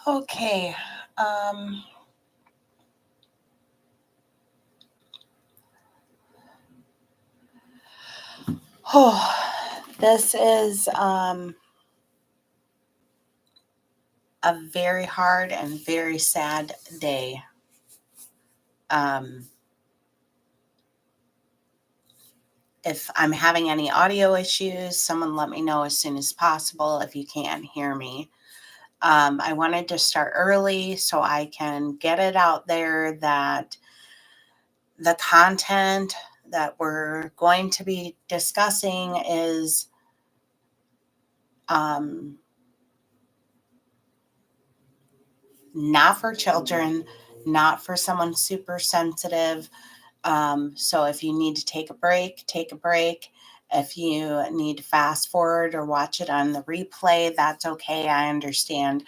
Okay. Oh, this is a very hard and very sad day. If I'm having any audio issues, someone let me know as soon as possible if you can't hear me. I wanted to start early so I can get it out there that the content that we're going to be discussing is not for children, not for someone super sensitive. So if you need to take a break, take a break. If you need to fast forward or watch it on the replay, that's okay. I understand.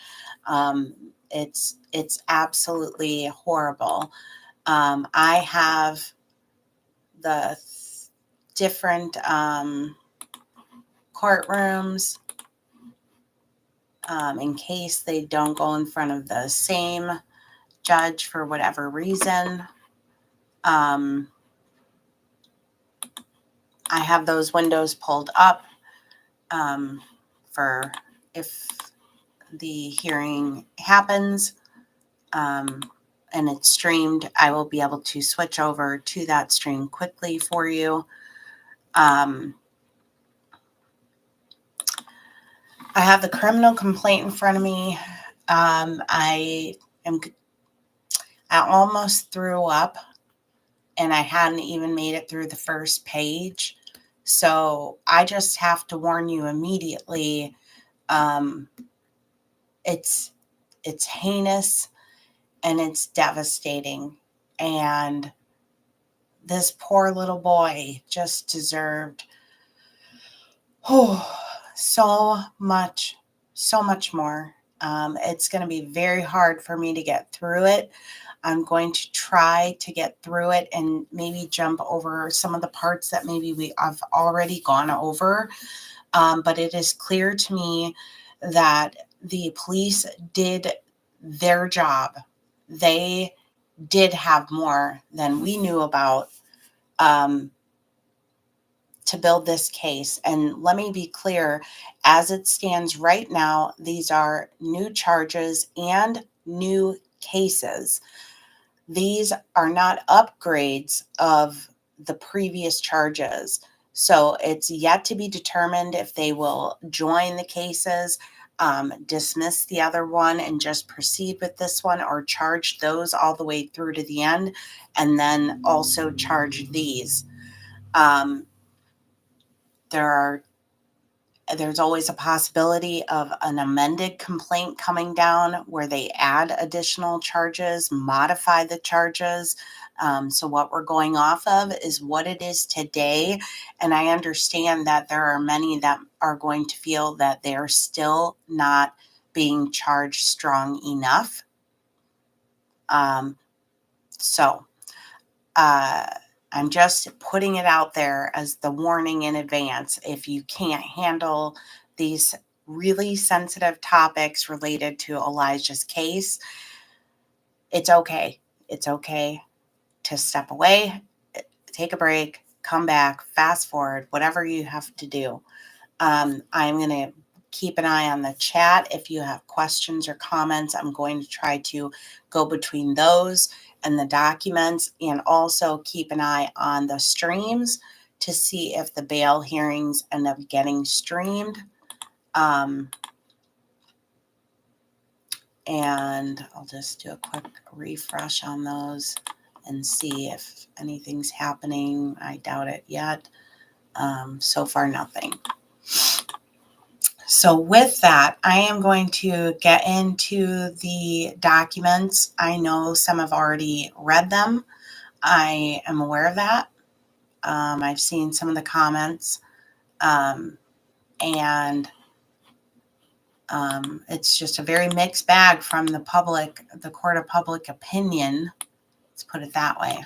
It's absolutely horrible. I have the different courtrooms in case they don't go in front of the same judge for whatever reason. I have those windows pulled up for if the hearing happens and it's streamed, I will be able to switch over to that stream quickly for you. I have the criminal complaint in front of me. I almost threw up and I hadn't even made it through the first page. So I just have to warn you immediately. It's heinous and it's devastating. And this poor little boy just deserved so much more. It's going to be very hard for me to get through it. I'm going to try to get through it and maybe jump over some of the parts that maybe I've already gone over. But it is clear to me that the police did their job. They did have more than we knew about to build this case. And let me be clear, as it stands right now, these are new charges and new cases. These are not upgrades of the previous charges. So it's yet to be determined if they will join the cases, dismiss the other one and just proceed with this one, or charge those all the way through to the end and then also charge these. There's always a possibility of an amended complaint coming down where they add additional charges, modify the charges. So what we're going off of is what it is today. And I understand that there are many that are going to feel that they're still not being charged strong enough. I'm just putting it out there as the warning in advance. If you can't handle these really sensitive topics related to Elijah's case, it's okay. It's okay to step away, take a break, come back, fast forward, whatever you have to do. I'm going to keep an eye on the chat. If you have questions or comments, I'm going to try to go between those and the documents, and also keep an eye on the streams to see if the bail hearings end up getting streamed. And I'll just do a quick refresh on those and see if anything's happening. I doubt it yet. So far, nothing. So with that, I am going to get into the documents. I know some have already read them. I am aware of that. I've seen some of the comments. And it's just a very mixed bag from the public, the court of public opinion. Let's put it that way.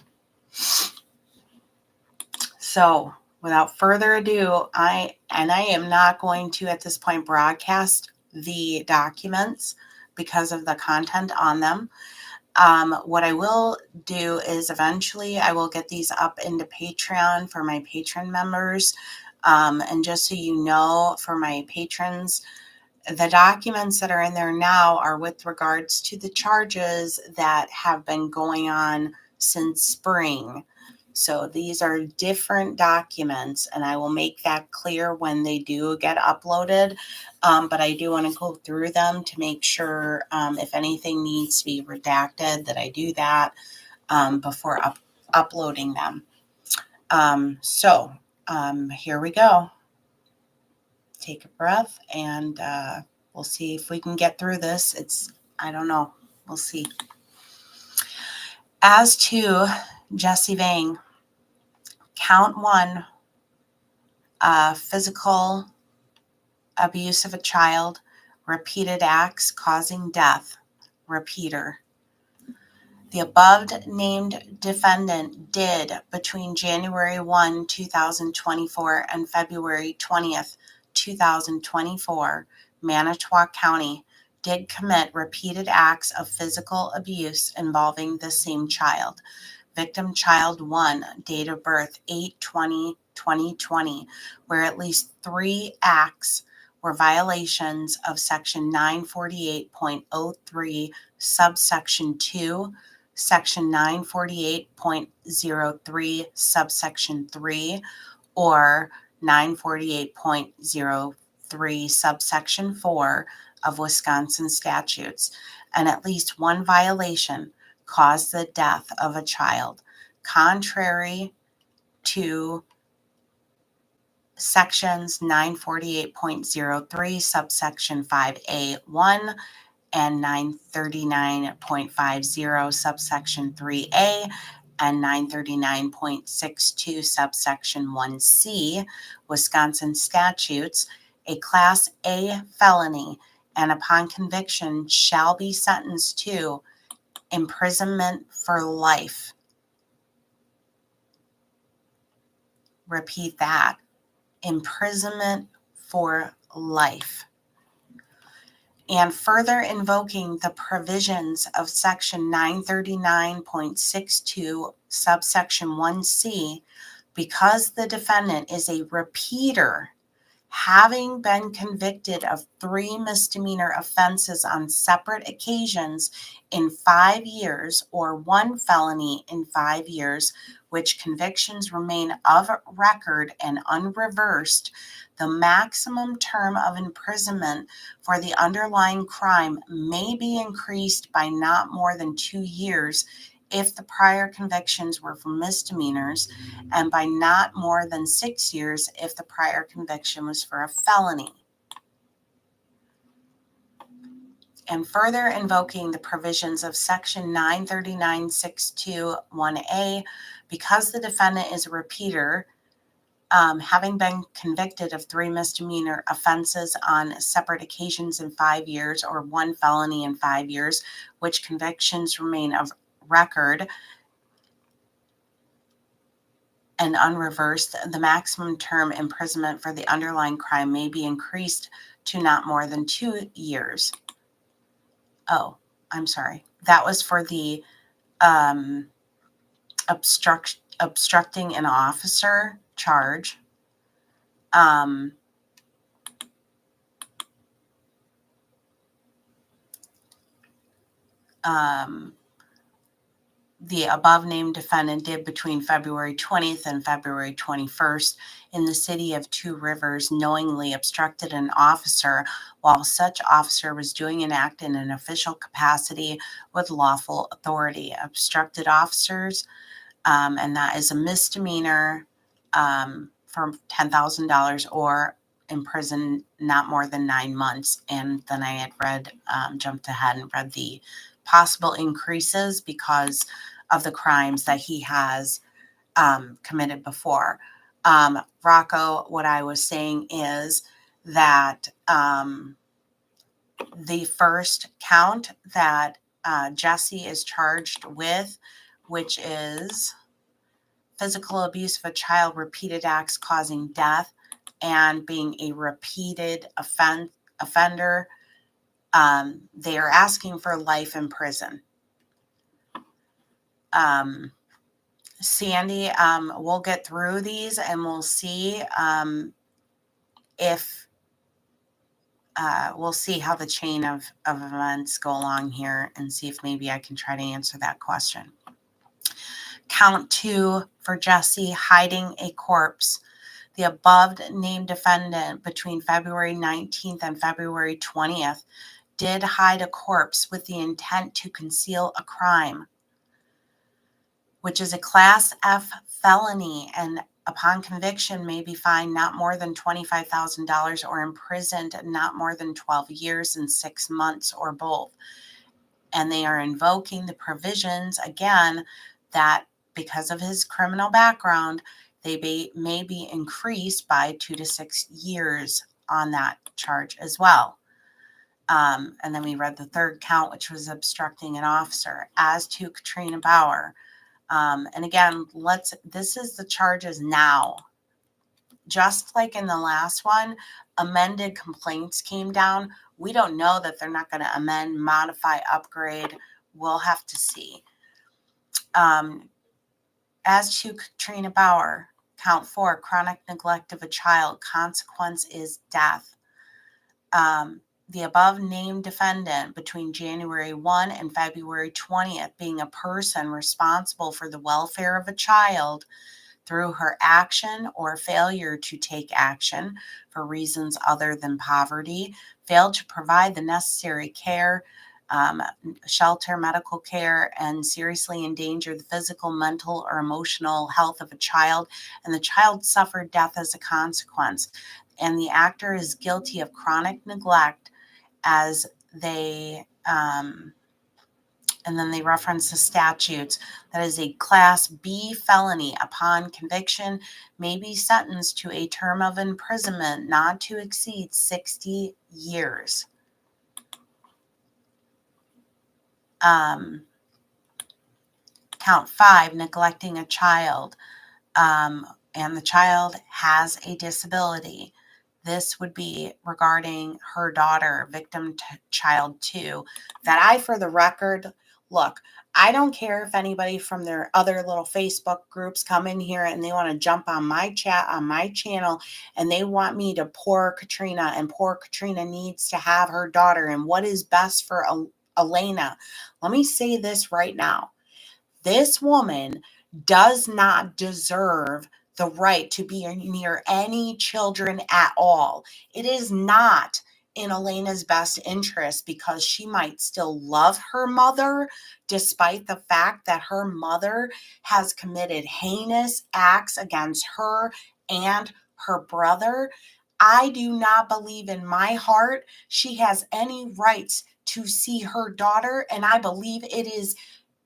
So without further ado, I am not going to at this point broadcast the documents because of the content on them. What I will do is eventually I will get these up into Patreon for my patron members. And just so you know, for my patrons, the documents that are in there now are with regards to the charges that have been going on since spring. So these are different documents, and I will make that clear when they do get uploaded. But I do want to go through them to make sure if anything needs to be redacted, that I do that before uploading them. Here we go. Take a breath, and we'll see if we can get through this. I don't know. We'll see. As to Jesse Vang, count 1, physical abuse of a child, repeated acts causing death, repeater. The above-named defendant did, between January 1, 2024 and February 20th, 2024, Manitowoc County, did commit repeated acts of physical abuse involving the same child. Victim child 1, date of birth 8/20/2020, where at least 3 acts were violations of Section 948.03, subsection 2, Section 948.03, subsection 3, or 948.03, subsection 4 of Wisconsin statutes, and at least 1 violation caused the death of a child, contrary to sections 948.03, subsection 5A1, and 939.50, subsection 3A, and 939.62, subsection 1C, Wisconsin statutes, a Class A felony, and upon conviction shall be sentenced to imprisonment for life. Repeat that. Imprisonment for life. And further invoking the provisions of Section 939.62, subsection 1C, because the defendant is a repeater, having been convicted of 3 misdemeanor offenses on separate occasions in 5 years, or 1 felony in 5 years, which convictions remain of record and unreversed, the maximum term of imprisonment for the underlying crime may be increased by not more than 2 years if the prior convictions were for misdemeanors, and by not more than 6 years if the prior conviction was for a felony. And further invoking the provisions of Section 939.62(1)(a), because the defendant is a repeater, having been convicted of 3 misdemeanor offenses on separate occasions in 5 years, or 1 felony in 5 years, which convictions remain of record and unreversed, the maximum term imprisonment for the underlying crime may be increased to not more than 2 years. Oh, I'm sorry. That was for the obstructing an officer charge. The above-named defendant did between February 20th and February 21st in the city of Two Rivers knowingly obstructed an officer while such officer was doing an act in an official capacity with lawful authority. Obstructed officers, and that is a misdemeanor for $10,000 or in prison not more than 9 months. And then I had jumped ahead and read the possible increases because of the crimes that he has committed before. Rocco, what I was saying is that the first count that Jesse is charged with, which is physical abuse of a child, repeated acts causing death, and being a repeated offender, They are asking for life in prison. Sandy, we'll get through these and we'll see if we'll see how the chain of events go along here and see if maybe I can try to answer that question. Count 2 for Jesse, hiding a corpse. The above named defendant between February 19th and February 20th did hide a corpse with the intent to conceal a crime, which is a Class F felony, and upon conviction may be fined not more than $25,000 or imprisoned not more than 12 years and 6 months or both. And they are invoking the provisions, again, that because of his criminal background, they may be increased by 2 to 6 years on that charge as well. And then we read the third count, which was obstructing an officer. As to Katrina Bauer, and again, this is the charges now. Just like in the last one, amended complaints came down. We don't know that they're not going to amend, modify, upgrade. We'll have to see. As to Katrina Bauer, count 4, chronic neglect of a child, consequence is death. The above named defendant between January 1 and February 20th being a person responsible for the welfare of a child through her action or failure to take action for reasons other than poverty, failed to provide the necessary care, shelter, medical care, and seriously endanger the physical, mental, or emotional health of a child, and the child suffered death as a consequence. And the actor is guilty of chronic neglect as they, and then they reference the statutes. That is a Class B felony. Upon conviction, may be sentenced to a term of imprisonment not to exceed 60 years. Count 5, neglecting a child, and the child has a disability. This would be regarding her daughter, victim child 2, that I, for the record, look, I don't care if anybody from their other little Facebook groups come in here and they want to jump on my chat, on my channel, and they want me to poor Katrina, and poor Katrina needs to have her daughter, and what is best for Elena. Let me say this right now. This woman does not deserve the right to be near any children at all. It is not in Elena's best interest, because she might still love her mother despite the fact that her mother has committed heinous acts against her and her brother. I do not believe in my heart she has any rights to see her daughter, and I believe it is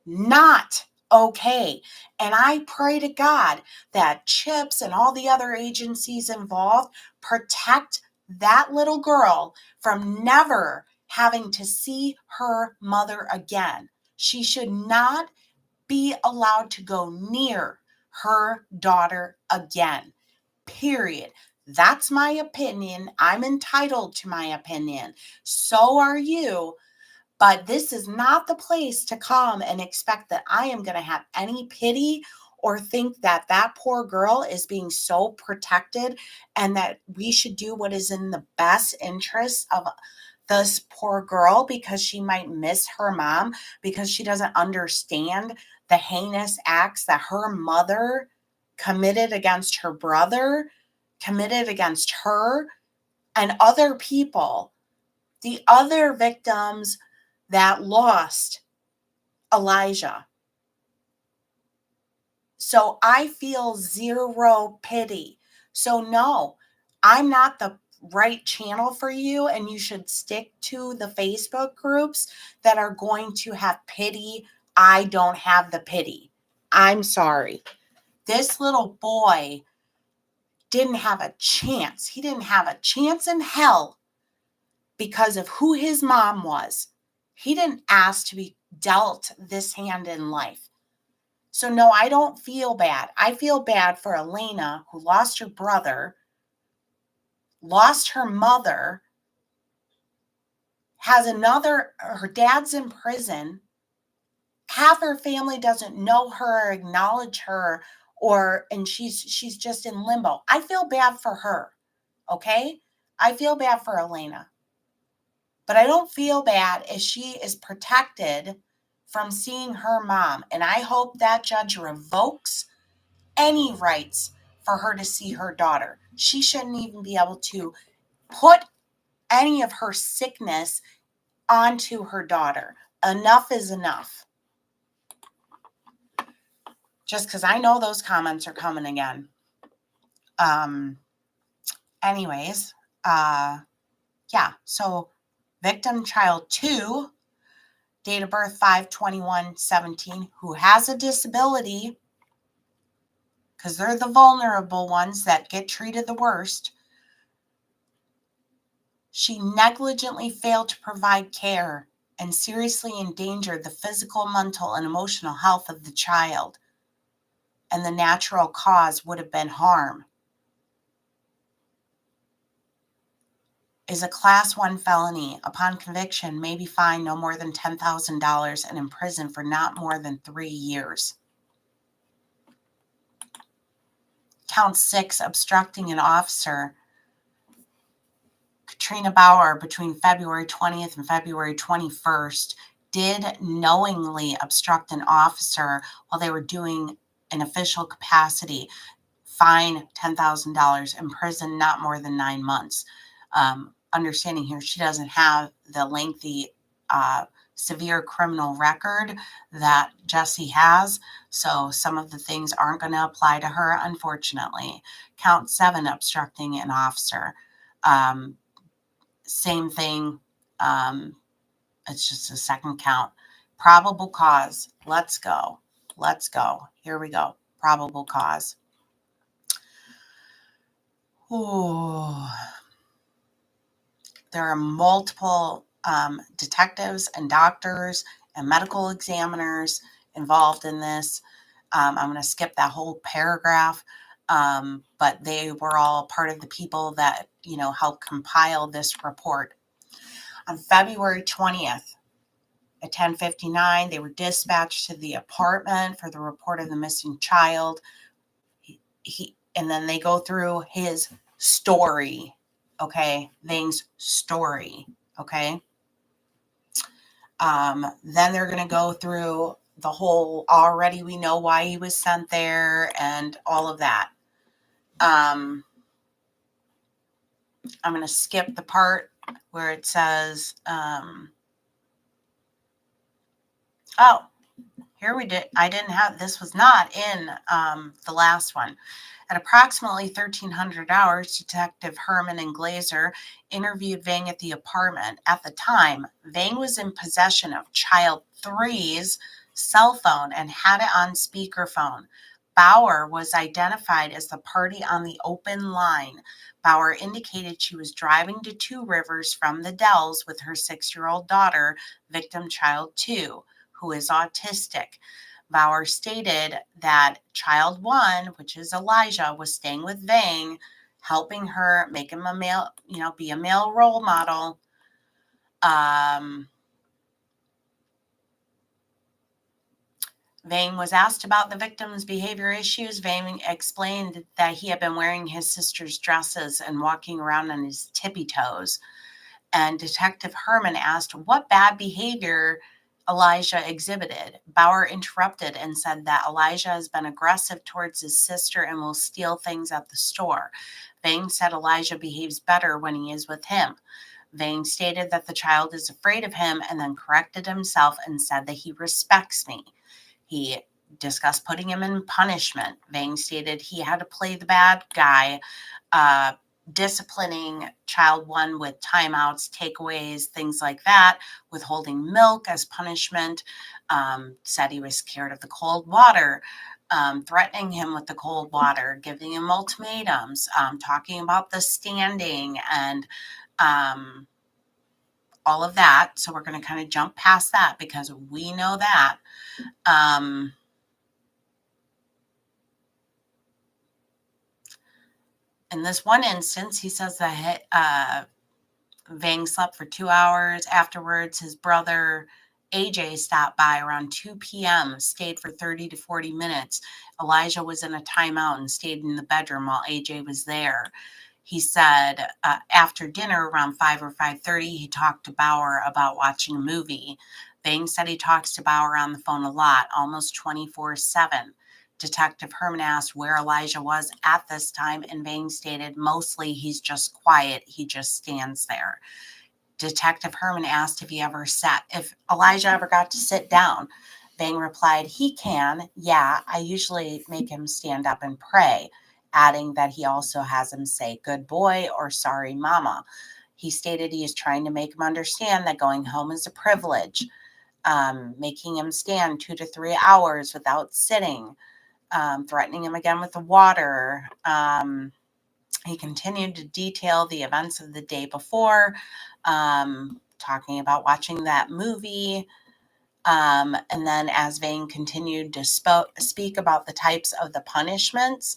not okay. And I pray to God that CHIPS and all the other agencies involved protect that little girl from never having to see her mother again. She should not be allowed to go near her daughter again. Period. That's my opinion. I'm entitled to my opinion. So are you. But this is not the place to come and expect that I am going to have any pity or think that that poor girl is being so protected and that we should do what is in the best interest of this poor girl because she might miss her mom, because she doesn't understand the heinous acts that her mother committed against her brother, committed against her and other people, the other victims that lost Elijah. So I feel zero pity. So no, I'm not the right channel for you, and you should stick to the Facebook groups that are going to have pity. I don't have the pity. I'm sorry. This little boy didn't have a chance. He didn't have a chance in hell because of who his mom was. He didn't ask to be dealt this hand in life. So no, I don't feel bad. I feel bad for Elena, who lost her brother, lost her mother, has her dad's in prison. Half her family doesn't know her or acknowledge her, and she's just in limbo. I feel bad for her. Okay? I feel bad for Elena. But I don't feel bad if she is protected from seeing her mom. And I hope that judge revokes any rights for her to see her daughter. She shouldn't even be able to put any of her sickness onto her daughter. Enough is enough. Just because I know those comments are coming again. Anyways, yeah, so victim child 2, date of birth 5/21/17, who has a disability, because they're the vulnerable ones that get treated the worst. She negligently failed to provide care and seriously endangered the physical, mental, and emotional health of the child, and the natural cause would have been harm. Is a Class 1 felony. Upon conviction, may be fined no more than $10,000 and imprisoned for not more than 3 years. Count 6, obstructing an officer. Katrina Bauer, between February 20th and February 21st, did knowingly obstruct an officer while they were doing an official capacity. Fine $10,000, imprison not more than 9 months. Understanding here, she doesn't have the lengthy, severe criminal record that Jesse has, so some of the things aren't going to apply to her, unfortunately. Count 7, obstructing an officer. Same thing. It's just a second count. Probable cause. Let's go. Here we go. Probable cause. Ooh. There are multiple detectives and doctors and medical examiners involved in this. I'm going to skip that whole paragraph, but they were all part of the people that, helped compile this report. On February 20th at 10:59, they were dispatched to the apartment for the report of the missing child. And then they go through his story. Okay, Vang's story. Okay. Then they're going to go through the whole, already we know why he was sent there and all of that. I'm going to skip the part where it says, this was not in the last one. At approximately 1300 hours, Detective Herman and Glazer interviewed Vang at the apartment. At the time, Vang was in possession of child 3's cell phone and had it on speakerphone. Bauer was identified as the party on the open line. Bauer indicated she was driving to Two Rivers from the Dells with her 6-year-old daughter, victim child 2, who is autistic. Bauer stated that child 1, which is Elijah, was staying with Vang, helping her, make him a male, be a male role model. Vang was asked about the victim's behavior issues. Vang explained that he had been wearing his sister's dresses and walking around on his tippy toes. And Detective Herman asked what bad behavior Elijah exhibited. Bauer interrupted and said that Elijah has been aggressive towards his sister and will steal things at the store. Vang said Elijah behaves better when he is with him. Vang stated that the child is afraid of him and then corrected himself and said that he respects me. He discussed putting him in punishment. Vang stated he had to play the bad guy, disciplining child 1 with timeouts, takeaways, things like that, withholding milk as punishment, said he was scared of the cold water, threatening him with the cold water, giving him ultimatums, talking about the standing and all of that. So we're going to kind of jump past that because we know that. In this one instance, he says that Vang slept for 2 hours. Afterwards, his brother AJ stopped by around 2 p.m., stayed for 30 to 40 minutes. Elijah was in a timeout and stayed in the bedroom while AJ was there. He said after dinner around 5 or 5:30, he talked to Bauer about watching a movie. Vang said he talks to Bauer on the phone a lot, almost 24/7. Detective Herman asked where Elijah was at this time, and Vang stated mostly he's just quiet. He just stands there. Detective Herman asked if Elijah ever got to sit down. Vang replied, he can. Yeah, I usually make him stand up and pray, adding that he also has him say good boy or sorry mama. He stated he is trying to make him understand that going home is a privilege, making him stand 2 to 3 hours without sitting, threatening him again with the water. He continued to detail the events of the day before, talking about watching that movie. And then as Vang continued to speak about the types of the punishments,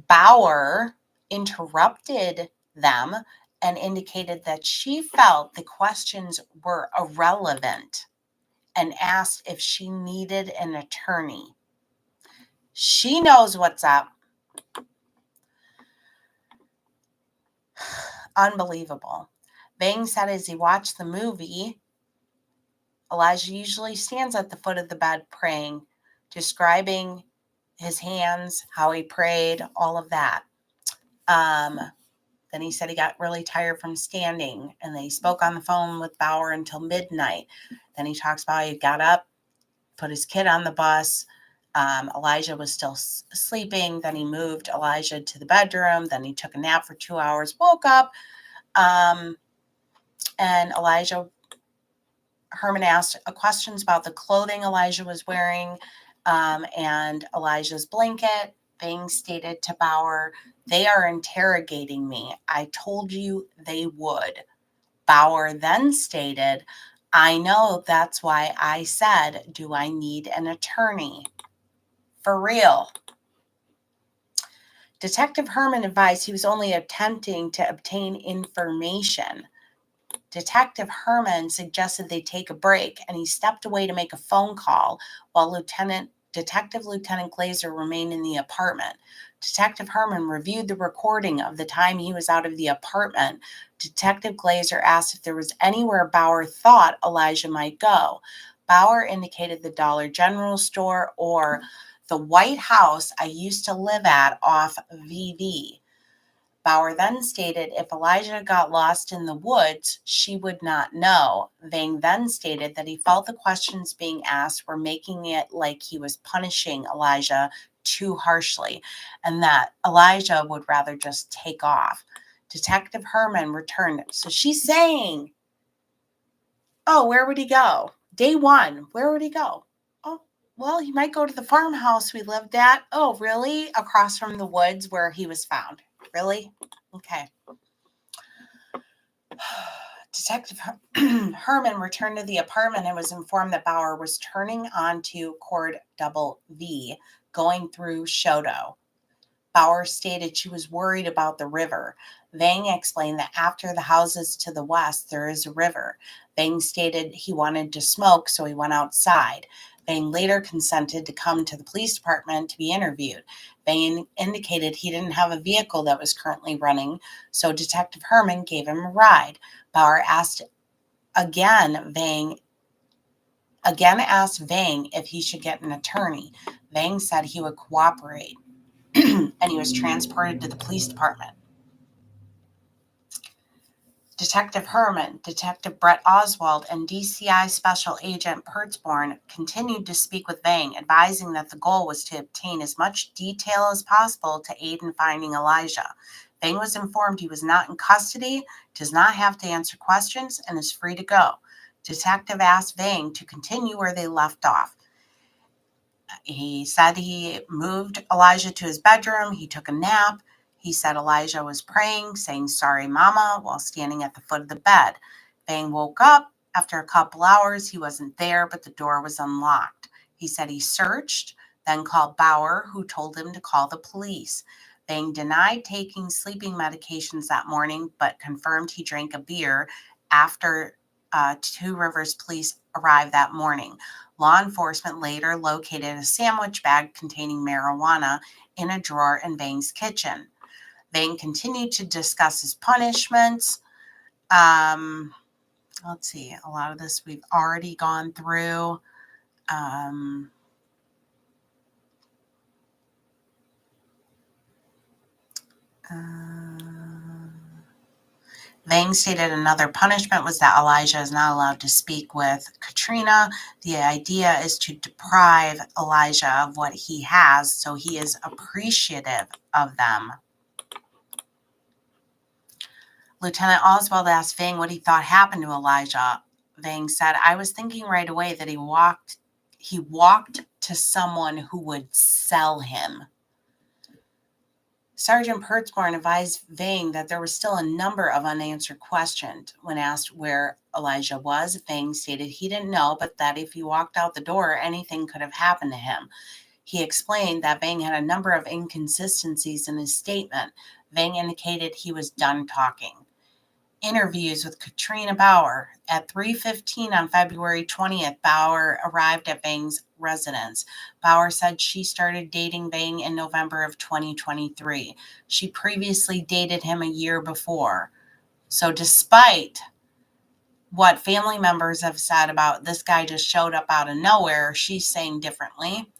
Bauer interrupted them and indicated that she felt the questions were irrelevant and asked if she needed an attorney. She knows what's up. Unbelievable. Vang said as he watched the movie, Elijah usually stands at the foot of the bed praying, describing his hands, how he prayed, all of that. Then he said he got really tired from standing, and they spoke on the phone with Bauer until midnight. Then he talks about how he got up, put his kid on the bus. Elijah was still sleeping. Then he moved Elijah to the bedroom. Then he took a nap for 2 hours, woke up, and Herman asked questions about the clothing Elijah was wearing, and Elijah's blanket. Vang stated to Bauer, they are interrogating me. I told you they would. Bauer then stated, I know, that's why I said, do I need an attorney? For real. Detective Herman advised he was only attempting to obtain information. Detective Herman suggested they take a break, and he stepped away to make a phone call while Detective Lieutenant Glazer remained in the apartment. Detective Herman reviewed the recording of the time he was out of the apartment. Detective Glazer asked if there was anywhere Bauer thought Elijah might go. Bauer indicated the Dollar General store or the White House I used to live at off VV. Bauer then stated if Elijah got lost in the woods, she would not know. Vang then stated that he felt the questions being asked were making it like he was punishing Elijah too harshly, and that Elijah would rather just take off. Detective Herman returned. So she's saying, oh, where would he go? Day one, where would he go? Oh, well, he might go to the farmhouse we lived at. Oh, really? Across from the woods where he was found. Really? Okay. Detective Herman returned to the apartment and was informed that Bauer was turning onto Cord Double V, going through Shoto. Bauer stated she was worried about the river. Vang explained that after the houses to the west, there is a river. Vang stated he wanted to smoke, so he went outside. Vang later consented to come to the police department to be interviewed. Vang indicated he didn't have a vehicle that was currently running, so Detective Herman gave him a ride. Bauer asked Vang if he should get an attorney. Vang said he would cooperate. And he was transported to the police department. Detective Herman, Detective Brett Oswald, and DCI Special Agent Pertzborn continued to speak with Vang, advising that the goal was to obtain as much detail as possible to aid in finding Elijah. Vang was informed he was not in custody, does not have to answer questions, and is free to go. Detective asked Vang to continue where they left off. He said he moved Elijah to his bedroom. He took a nap. He said Elijah was praying, saying, sorry, mama, while standing at the foot of the bed. Vang woke up. After a couple hours, he wasn't there, but the door was unlocked. He said he searched, then called Bauer, who told him to call the police. Vang denied taking sleeping medications that morning, but confirmed he drank a beer after Two Rivers police arrived that morning. Law enforcement later located a sandwich bag containing marijuana in a drawer in Vang's kitchen. Vang continued to discuss his punishments. Let's see, a lot of this we've already gone through. Vang stated another punishment was that Elijah is not allowed to speak with Katrina. The idea is to deprive Elijah of what he has, so he is appreciative of them. Lieutenant Oswald asked Vang what he thought happened to Elijah. Vang said, I was thinking right away that he walked to someone who would sell him. Sergeant Pertzborn advised Vang that there was still a number of unanswered questions. When asked where Elijah was, Vang stated he didn't know, but that if he walked out the door, anything could have happened to him. He explained that Vang had a number of inconsistencies in his statement. Vang indicated he was done talking. Interviews with Katrina Bauer. At 3:15 on February 20th, Bauer arrived at Vang's residence. Bauer said she started dating Vang in November of 2023. She previously dated him a year before. So despite what family members have said about this guy just showed up out of nowhere, she's saying differently.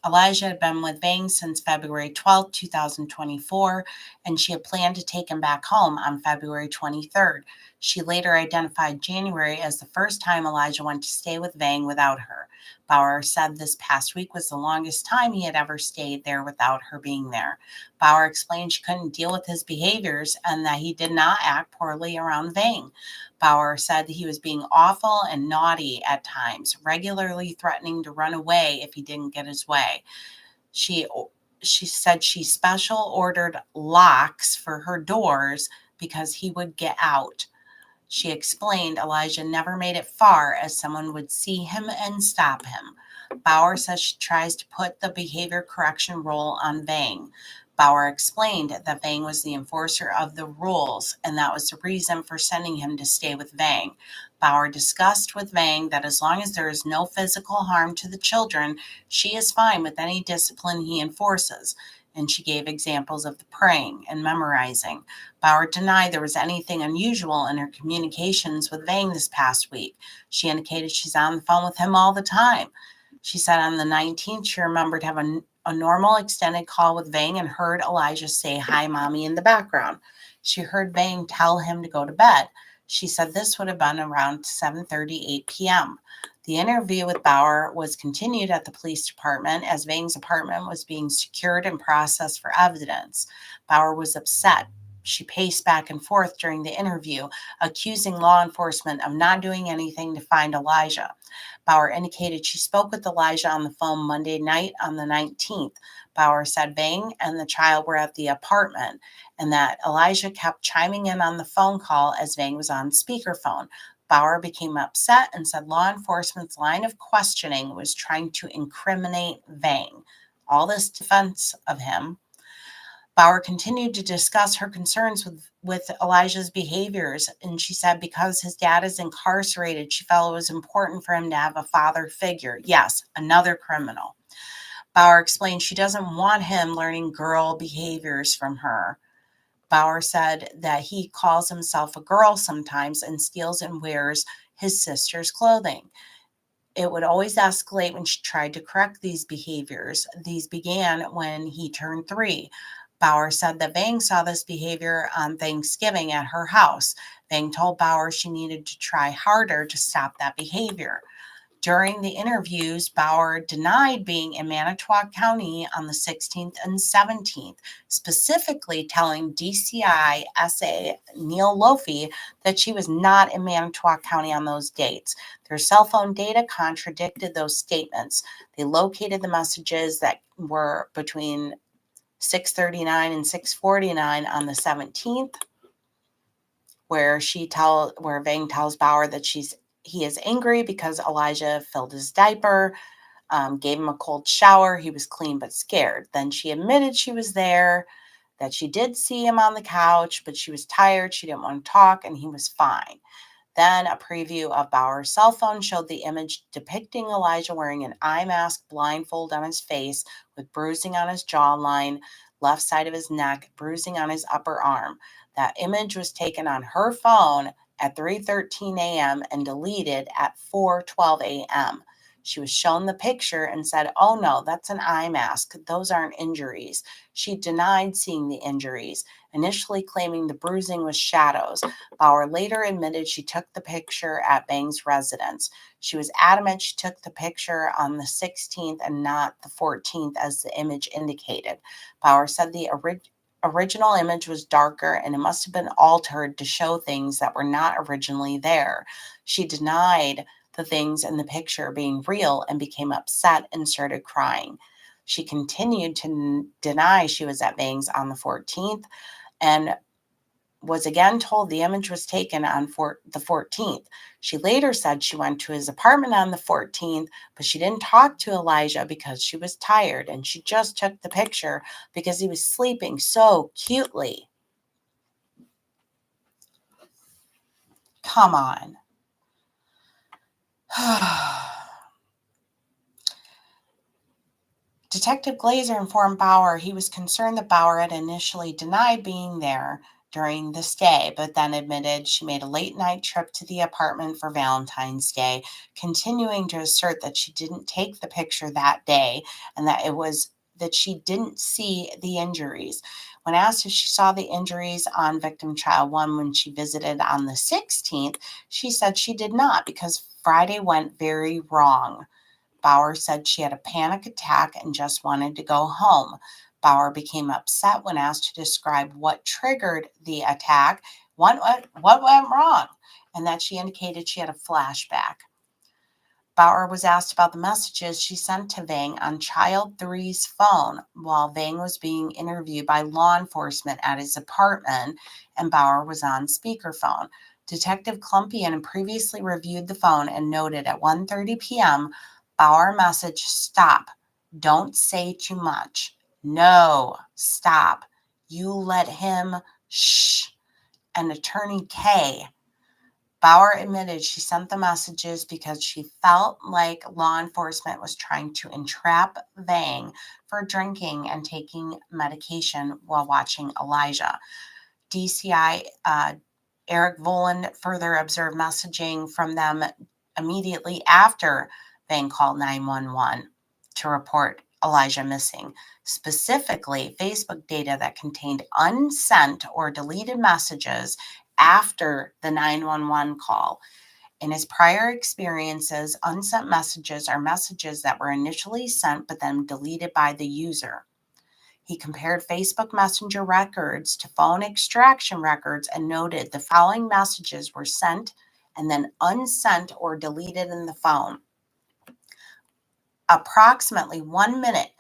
Elijah had been with Vang since February 12, 2024, and she had planned to take him back home on February 23rd. She later identified January as the first time Elijah went to stay with Vang without her. Bauer said this past week was the longest time he had ever stayed there without her being there. Bauer explained she couldn't deal with his behaviors and that he did not act poorly around Vang. Bauer said that he was being awful and naughty at times, regularly threatening to run away if he didn't get his way. She said she special ordered locks for her doors because he would get out. She explained Elijah never made it far as someone would see him and stop him. Bauer says she tries to put the behavior correction role on Vang. Bauer explained that Vang was the enforcer of the rules, and that was the reason for sending him to stay with Vang. Bauer discussed with Vang that as long as there is no physical harm to the children, she is fine with any discipline he enforces. And she gave examples of the praying and memorizing. Bauer denied there was anything unusual in her communications with Vang this past week. She indicated she's on the phone with him all the time. She said on the 19th, she remembered having a normal extended call with Vang and heard Elijah say, "Hi, Mommy," in the background. She heard Vang tell him to go to bed. She said this would have been around 7:30, 8 p.m. The interview with Bauer was continued at the police department as Vang's apartment was being secured and processed for evidence. Bauer was upset. She paced back and forth during the interview, accusing law enforcement of not doing anything to find Elijah. Bauer indicated she spoke with Elijah on the phone Monday night on the 19th. Bauer said Vang and the child were at the apartment and that Elijah kept chiming in on the phone call as Vang was on speakerphone. Bauer became upset and said law enforcement's line of questioning was trying to incriminate Vang. All this defense of him. Bauer continued to discuss her concerns with Elijah's behaviors, and she said because his dad is incarcerated, she felt it was important for him to have a father figure. Yes, another criminal. Bauer explained she doesn't want him learning girl behaviors from her. Bauer said that he calls himself a girl sometimes and steals and wears his sister's clothing. It would always escalate when she tried to correct these behaviors. These began when he turned 3. Bauer said that Vang saw this behavior on Thanksgiving at her house. Vang told Bauer she needed to try harder to stop that behavior. During the interviews, Bauer denied being in Manitowoc County on the 16th and 17th, specifically telling DCI SA Neil Lofi that she was not in Manitowoc County on those dates. Their cell phone data contradicted those statements. They located the messages that were between 6:39 and 6:49 on the 17th, where Vang tells Bauer that he is angry because Elijah filled his diaper. gave him a cold shower. He was clean but scared. Then she admitted she was there, that she did see him on the couch, but she was tired. She didn't want to talk, and he was fine. Then a preview of Bauer's cell phone showed the image depicting Elijah wearing an eye mask, blindfold on his face, with bruising on his jawline, left side of his neck, bruising on his upper arm. That image was taken on her phone at 3:13 a.m. and deleted at 4:12 a.m. She was shown the picture and said, "Oh no, that's an eye mask. Those aren't injuries." She denied seeing the injuries, initially claiming the bruising was shadows. Bauer later admitted she took the picture at Vang's residence. She was adamant she took the picture on the 16th and not the 14th, as the image indicated. Bauer said the original image was darker and it must have been altered to show things that were not originally there. She denied the things in the picture being real and became upset and started crying. She continued to deny she was at Vang's on the 14th and was again told the image was taken on the 14th. She later said she went to his apartment on the 14th, but she didn't talk to Elijah because she was tired, and she just took the picture because he was sleeping so cutely. Come on. Detective Glazer informed Bauer he was concerned that Bauer had initially denied being there during the stay, but then admitted she made a late night trip to the apartment for Valentine's Day, continuing to assert that she didn't take the picture that day and that she didn't see the injuries. When asked if she saw the injuries on victim child 1 when she visited on the 16th, she said she did not because Friday went very wrong. Bauer said she had a panic attack and just wanted to go home. Bauer became upset when asked to describe what triggered the attack, what went wrong, and that she indicated she had a flashback. Bauer was asked about the messages she sent to Vang on child 3's phone while Vang was being interviewed by law enforcement at his apartment, and Bauer was on speakerphone. Detective Klumpian previously reviewed the phone and noted at 1:30 p.m., Bauer messaged, "Stop. Don't say too much. No, stop. You let him, shh." And Attorney K. Bauer admitted she sent the messages because she felt like law enforcement was trying to entrap Vang for drinking and taking medication while watching Elijah. DCI Eric Voland further observed messaging from them immediately after Vang called 911 to report Elijah missing. Specifically, Facebook data that contained unsent or deleted messages after the 911 call. In his prior experiences, unsent messages are messages that were initially sent but then deleted by the user. He compared Facebook Messenger records to phone extraction records and noted the following messages were sent and then unsent or deleted in the phone. Approximately 1 minute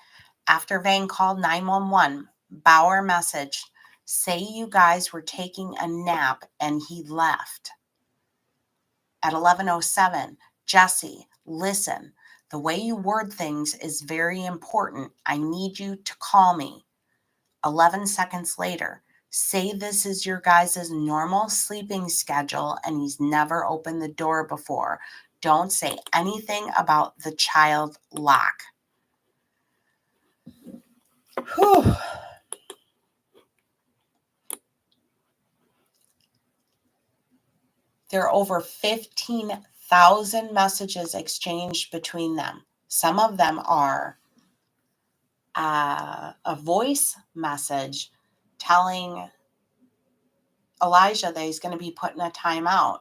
after Vang called 911, Bauer messaged, "Say you guys were taking a nap and he left." At 11:07, "Jesse, listen, the way you word things is very important. I need you to call me." 11 seconds later, "Say this is your guys' normal sleeping schedule and he's never opened the door before. Don't say anything about the child lock." Whew. There are over 15,000 messages exchanged between them. Some of them are a voice message telling Elijah that he's going to be put in a timeout.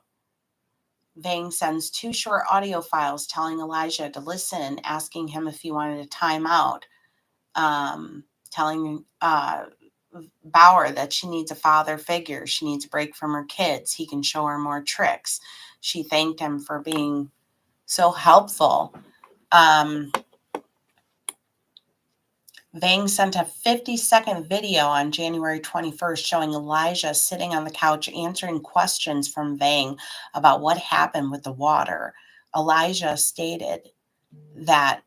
Vang sends 2 short audio files telling Elijah to listen, asking him if he wanted a timeout, telling Bauer that she needs a father figure. She needs a break from her kids. He can show her more tricks. She thanked him for being so helpful. Vang sent a 50-second video on January 21st showing Elijah sitting on the couch answering questions from Vang about what happened with the water. Elijah stated that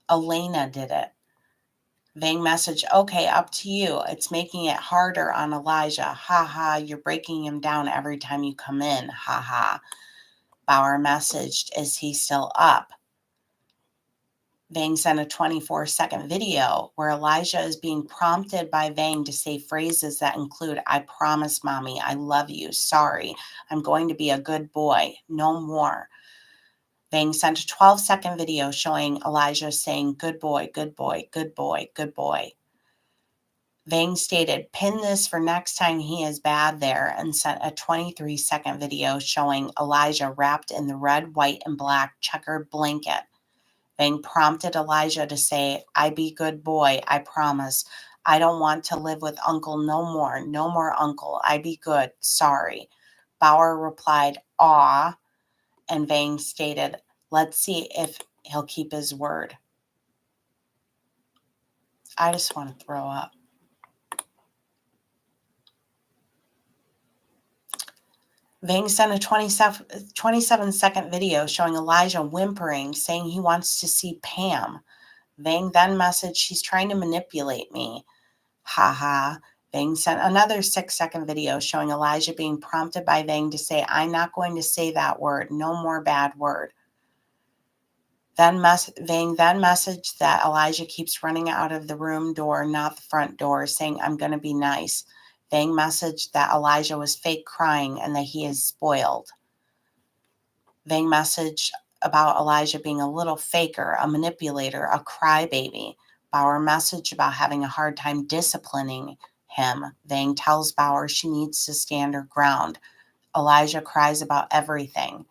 Elena did it. Vang messaged, okay, up to you. It's making it harder on Elijah. Ha ha, you're breaking him down every time you come in. Ha ha. Bauer messaged, is he still up? Vang sent a 24-second video where Elijah is being prompted by Vang to say phrases that include, I promise, mommy, I love you, sorry, I'm going to be a good boy, no more. Vang sent a 12-second video showing Elijah saying, good boy, good boy, good boy, good boy. Vang stated, pin this for next time he is bad there, and sent a 23-second video showing Elijah wrapped in the red, white, and black checkered blanket. Vang prompted Elijah to say, I be good boy, I promise. I don't want to live with uncle no more. No more uncle. I be good. Sorry. Bauer replied, aw, and Vang stated, let's see if he'll keep his word. I just want to throw up. Vang sent a 27-second video showing Elijah whimpering, saying he wants to see Pam. Vang then messaged, she's trying to manipulate me. Ha ha. Vang sent another 6-second video showing Elijah being prompted by Vang to say, I'm not going to say that word. No more bad word. Vang then messaged that Elijah keeps running out of the room door, not the front door, saying, I'm going to be nice. Vang messaged that Elijah was fake crying and that he is spoiled. Vang messaged about Elijah being a little faker, a manipulator, a crybaby. Bauer messaged about having a hard time disciplining him. Vang tells Bauer she needs to stand her ground. Elijah cries about everything.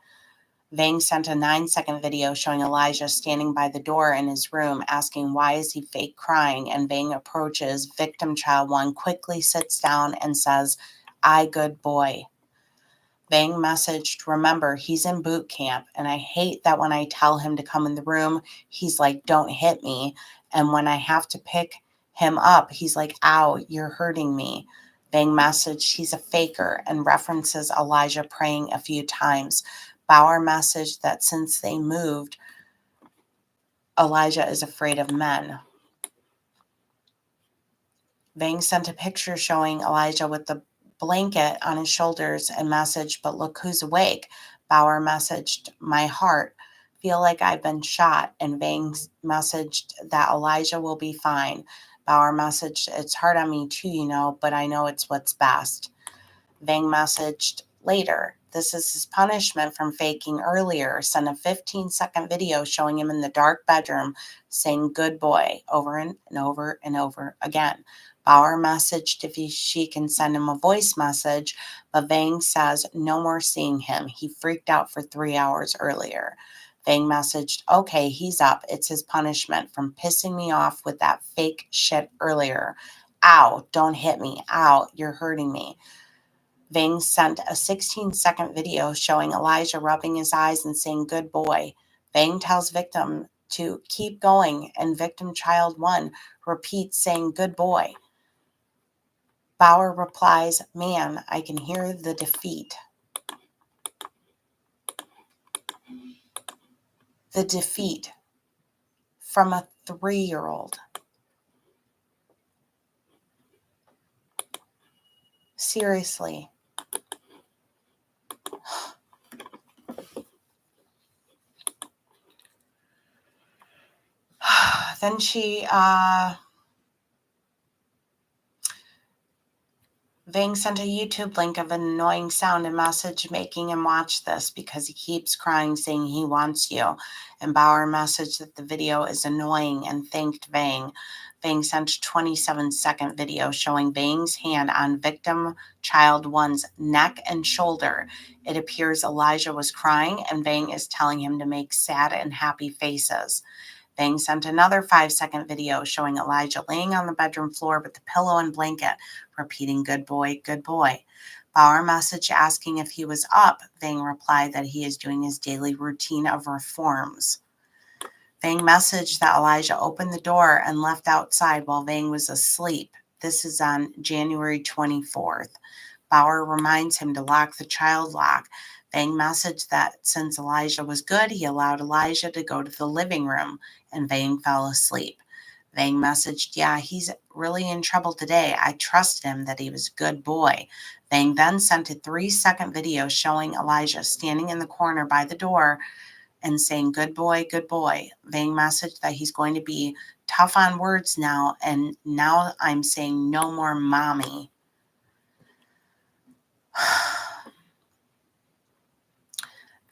Vang sent a 9-second video showing Elijah standing by the door in his room asking why is he fake crying, and Vang approaches victim child 1, quickly sits down and says, I good boy. Vang messaged, remember, he's in boot camp, and I hate that when I tell him to come in the room, he's like, don't hit me. And when I have to pick him up, he's like, ow, you're hurting me. Vang messaged, he's a faker, and references Elijah praying a few times. Bauer messaged that since they moved, Elijah is afraid of men. Vang sent a picture showing Elijah with the blanket on his shoulders and messaged, but look who's awake. Bauer messaged, my heart, feel like I've been shot. And Vang messaged that Elijah will be fine. Bauer messaged, it's hard on me too, you know, but I know it's what's best. Vang messaged later, this is his punishment from faking earlier. Sent a 15-second video showing him in the dark bedroom saying good boy over and over and over again. Bauer messaged if she can send him a voice message, but Vang says no more seeing him. He freaked out for 3 hours earlier. Vang messaged, okay, he's up. It's his punishment from pissing me off with that fake shit earlier. Ow, don't hit me. Ow, you're hurting me. Vang sent a 16-second video showing Elijah rubbing his eyes and saying, good boy. Vang tells victim to keep going, and victim child 1 repeats saying, good boy. Bauer replies, man, I can hear the defeat. The defeat from a 3-year-old. Seriously. Then Vang sent a YouTube link of an annoying sound and message making him watch this because he keeps crying saying he wants you. And Bauer messaged that the video is annoying and thanked Vang. Vang sent a 27-second video showing Vang's hand on victim child 1's neck and shoulder. It appears Elijah was crying and Vang is telling him to make sad and happy faces. Vang sent another 5-second video showing Elijah laying on the bedroom floor with the pillow and blanket, repeating, good boy, good boy. Bauer messaged asking if he was up. Vang replied that he is doing his daily routine of reforms. Vang messaged that Elijah opened the door and left outside while Vang was asleep. This is on January 24th. Bauer reminds him to lock the child lock. Vang messaged that since Elijah was good, he allowed Elijah to go to the living room, and Vang fell asleep. Vang messaged, yeah, he's really in trouble today. I trusted him that he was a good boy. Vang then sent a 3-second video showing Elijah standing in the corner by the door and saying, good boy, good boy. Vang messaged that he's going to be tough on words now, and now I'm saying no more mommy.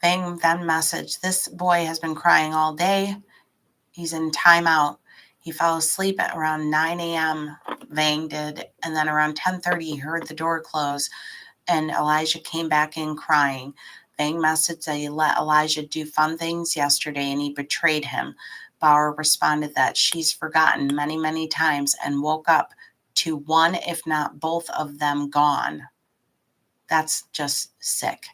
Vang then messaged, this boy has been crying all day. He's in timeout. He fell asleep at around 9 a.m., Vang did, and then around 10:30 he heard the door close, and Elijah came back in crying. Vang messaged that he let Elijah do fun things yesterday and he betrayed him. Bauer responded that she's forgotten many, many times and woke up to one, if not both of them gone. That's just sick.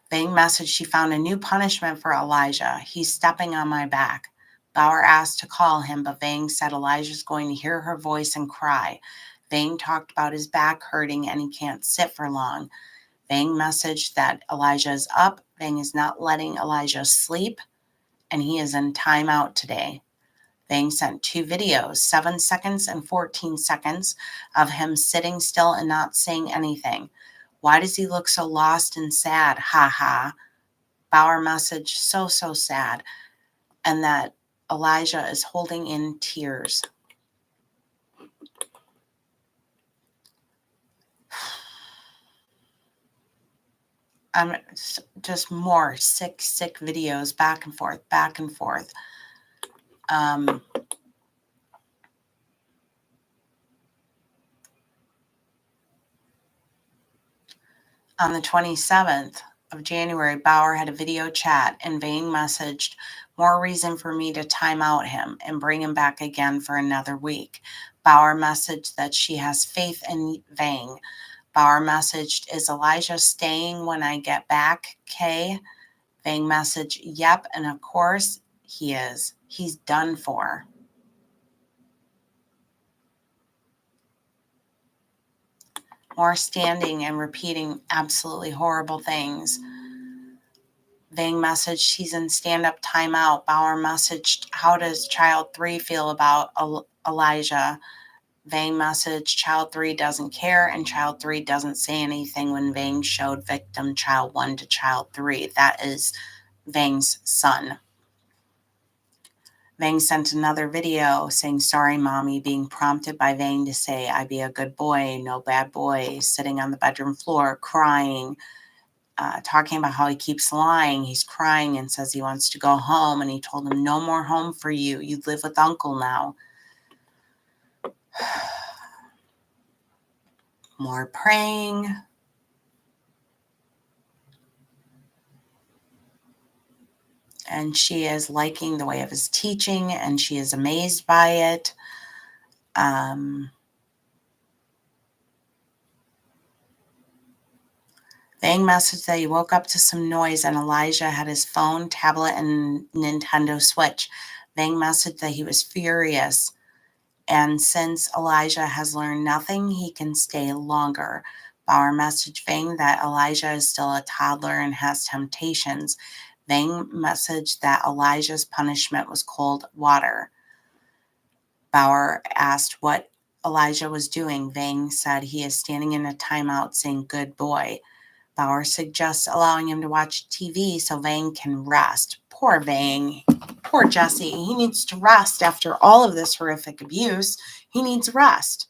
Vang messaged she found a new punishment for Elijah. He's stepping on my back. Bauer asked to call him, but Vang said Elijah's going to hear her voice and cry. Vang talked about his back hurting and he can't sit for long. Vang messaged that Elijah is up. Vang is not letting Elijah sleep, and he is in timeout today. Vang sent 2 videos, 7 seconds and 14 seconds, of him sitting still and not saying anything. Why does he look so lost and sad? Ha ha. Bauer message, so sad, and that Elijah is holding in tears. Just more sick videos, back and forth. On the 27th of January, Bauer had a video chat, and Vang messaged, more reason for me to time out him and bring him back again for another week. Bauer messaged that she has faith in Vang. Bauer messaged, is Elijah staying when I get back, Kay? Vang messaged, yep, and of course he is. He's done for. More standing and repeating absolutely horrible things. Vang messaged, she's in stand-up timeout. Bauer messaged, how does child 3 feel about Elijah? Vang messaged, child 3 doesn't care, and child 3 doesn't say anything when Vang showed victim child 1 to child 3. That is Vang's son. Vang sent another video saying, sorry, mommy, being prompted by Vang to say, I be a good boy, no bad boy, sitting on the bedroom floor, crying, talking about how he keeps lying. He's crying and says he wants to go home, and he told him, no more home for you. You live with uncle now. More praying. And she is liking the way of his teaching, and she is amazed by it. Vang messaged that he woke up to some noise and Elijah had his phone, tablet, and Nintendo Switch. Vang messaged that he was furious, and since Elijah has learned nothing, he can stay longer. Bauer messaged Vang that Elijah is still a toddler and has temptations. Vang messaged that Elijah's punishment was cold water. Bauer asked what Elijah was doing. Vang said he is standing in a timeout saying, good boy. Bauer suggests allowing him to watch TV so Vang can rest. Poor Vang. Poor Jesse. He needs to rest after all of this horrific abuse. He needs rest.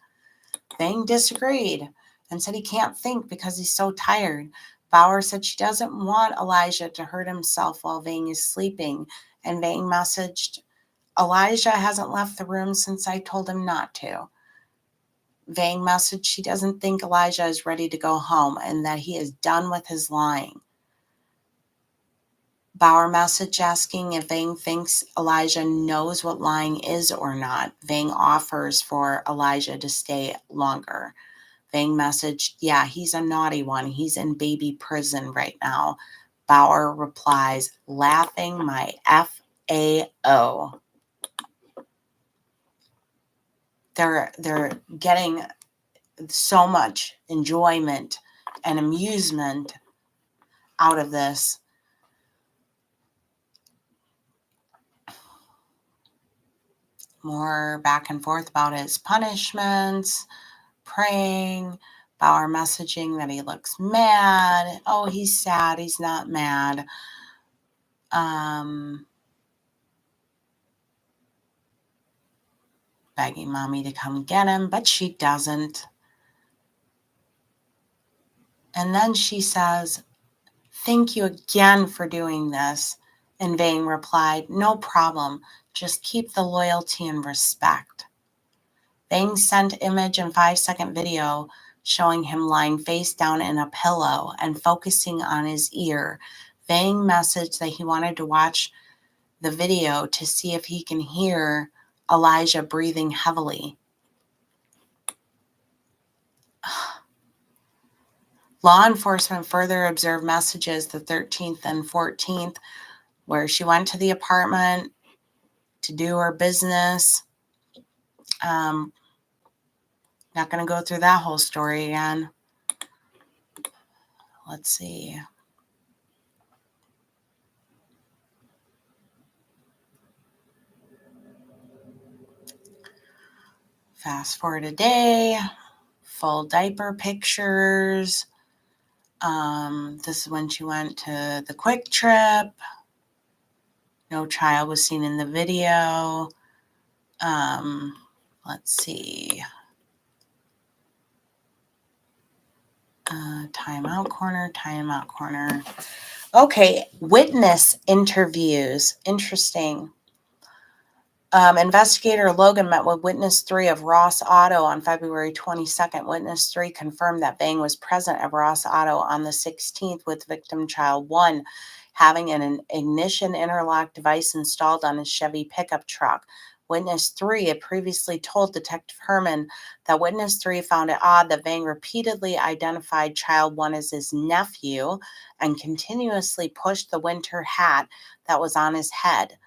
Vang disagreed and said he can't think because he's so tired. Bauer said she doesn't want Elijah to hurt himself while Vang is sleeping. And Vang messaged, Elijah hasn't left the room since I told him not to. Vang messaged she doesn't think Elijah is ready to go home and that he is done with his lying. Bauer messaged asking if Vang thinks Elijah knows what lying is or not. Vang offers for Elijah to stay longer. Vang messaged, yeah, he's a naughty one. He's in baby prison right now. Bauer replies, laughing my FAO. They're getting so much enjoyment and amusement out of this. More back and forth about his punishments, praying, about our messaging that he looks mad. Oh, he's sad. He's not mad. Begging mommy to come get him, but she doesn't. And then she says, "Thank you again for doing this." And Vang replied, "No problem. Just keep the loyalty and respect." Vang sent image and 5-second video showing him lying face down in a pillow and focusing on his ear. Vang messaged that he wanted to watch the video to see if he can hear Elijah breathing heavily. Law enforcement further observed messages the 13th and 14th where she went to the apartment to do her business. Not going to go through that whole story again. Let's see. Fast forward a day. Full diaper pictures. This is when she went to the Quick Trip. No child was seen in the video. Let's see. Timeout corner. Okay, witness interviews. Interesting. Investigator Logan met with witness 3 of Ross Auto on February 22nd. Witness 3 confirmed that Vang was present at Ross Auto on the 16th with victim child 1, having an ignition interlock device installed on his Chevy pickup truck. Witness 3 had previously told Detective Herman that witness 3 found it odd that Vang repeatedly identified child 1 as his nephew and continuously pushed the winter hat that was on his head.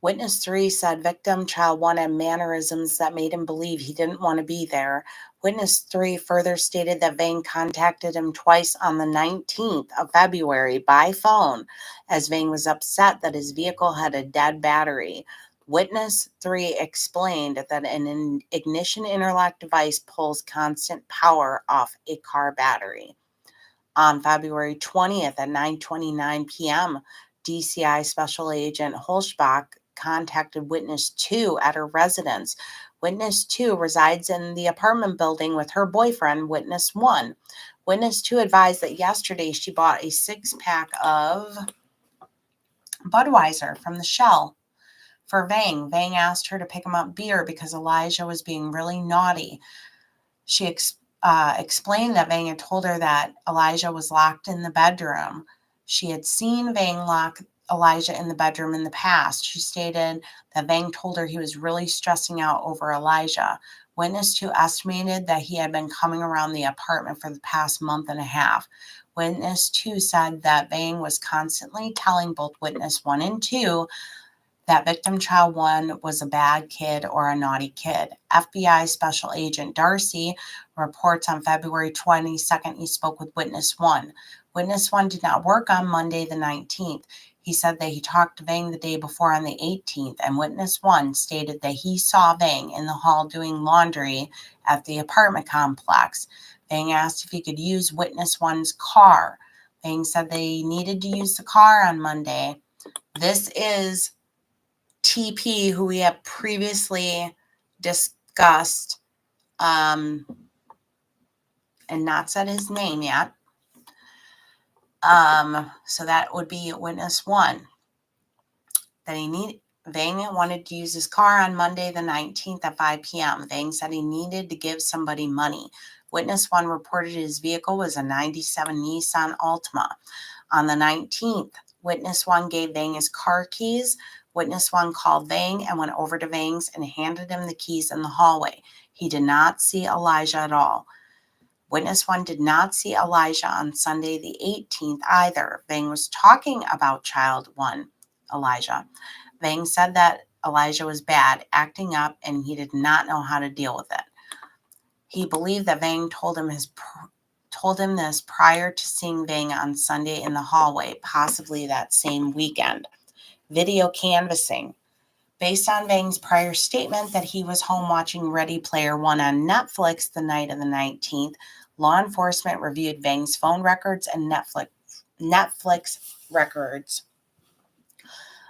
Witness 3 said victim child 1 had mannerisms that made him believe he didn't want to be there. Witness 3 further stated that Vang contacted him twice on the 19th of February by phone, as Vang was upset that his vehicle had a dead battery. Witness 3 explained that an ignition interlock device pulls constant power off a car battery. On February 20th at 9:29 p.m., DCI Special Agent Holschbach contacted Witness 2 at her residence. Witness 2 resides in the apartment building with her boyfriend, Witness 1. Witness 2 advised that yesterday she bought a 6-pack of Budweiser from the Shell for Vang. Vang asked her to pick him up beer because Elijah was being really naughty. She explained that Vang had told her that Elijah was locked in the bedroom. She had seen Vang lock Elijah in the bedroom in the past. She stated that Vang told her he was really stressing out over Elijah. Witness 2 estimated that he had been coming around the apartment for the past month and a half. Witness 2 said that Vang was constantly telling both Witness 1 and 2 that victim child 1 was a bad kid or a naughty kid. FBI Special Agent Darcy reports on February 22nd he spoke with Witness 1. Witness 1 did not work on Monday the 19th. He said that he talked to Vang the day before on the 18th, and Witness 1 stated that he saw Vang in the hall doing laundry at the apartment complex. Vang asked if he could use Witness 1's car. Vang said they needed to use the car on Monday. This is TP, who we have previously discussed, and not said his name yet. So that would be Witness 1. That Vang wanted to use his car on Monday the 19th at 5 p.m. Vang said he needed to give somebody money. Witness 1 reported his vehicle was a 97 Nissan Altima. On the 19th, Witness 1 gave Vang his car keys. Witness 1 called Vang and went over to Vang's and handed him the keys in the hallway. He did not see Elijah at all. Witness 1 did not see Elijah on Sunday the 18th either. Vang was talking about child 1, Elijah. Vang said that Elijah was bad, acting up, and he did not know how to deal with it. He believed that Vang told him his told him this prior to seeing Vang on Sunday in the hallway, possibly that same weekend. Video canvassing. Based on Vang's prior statement that he was home watching Ready Player One on Netflix the night of the 19th, law enforcement reviewed Vang's phone records and Netflix records.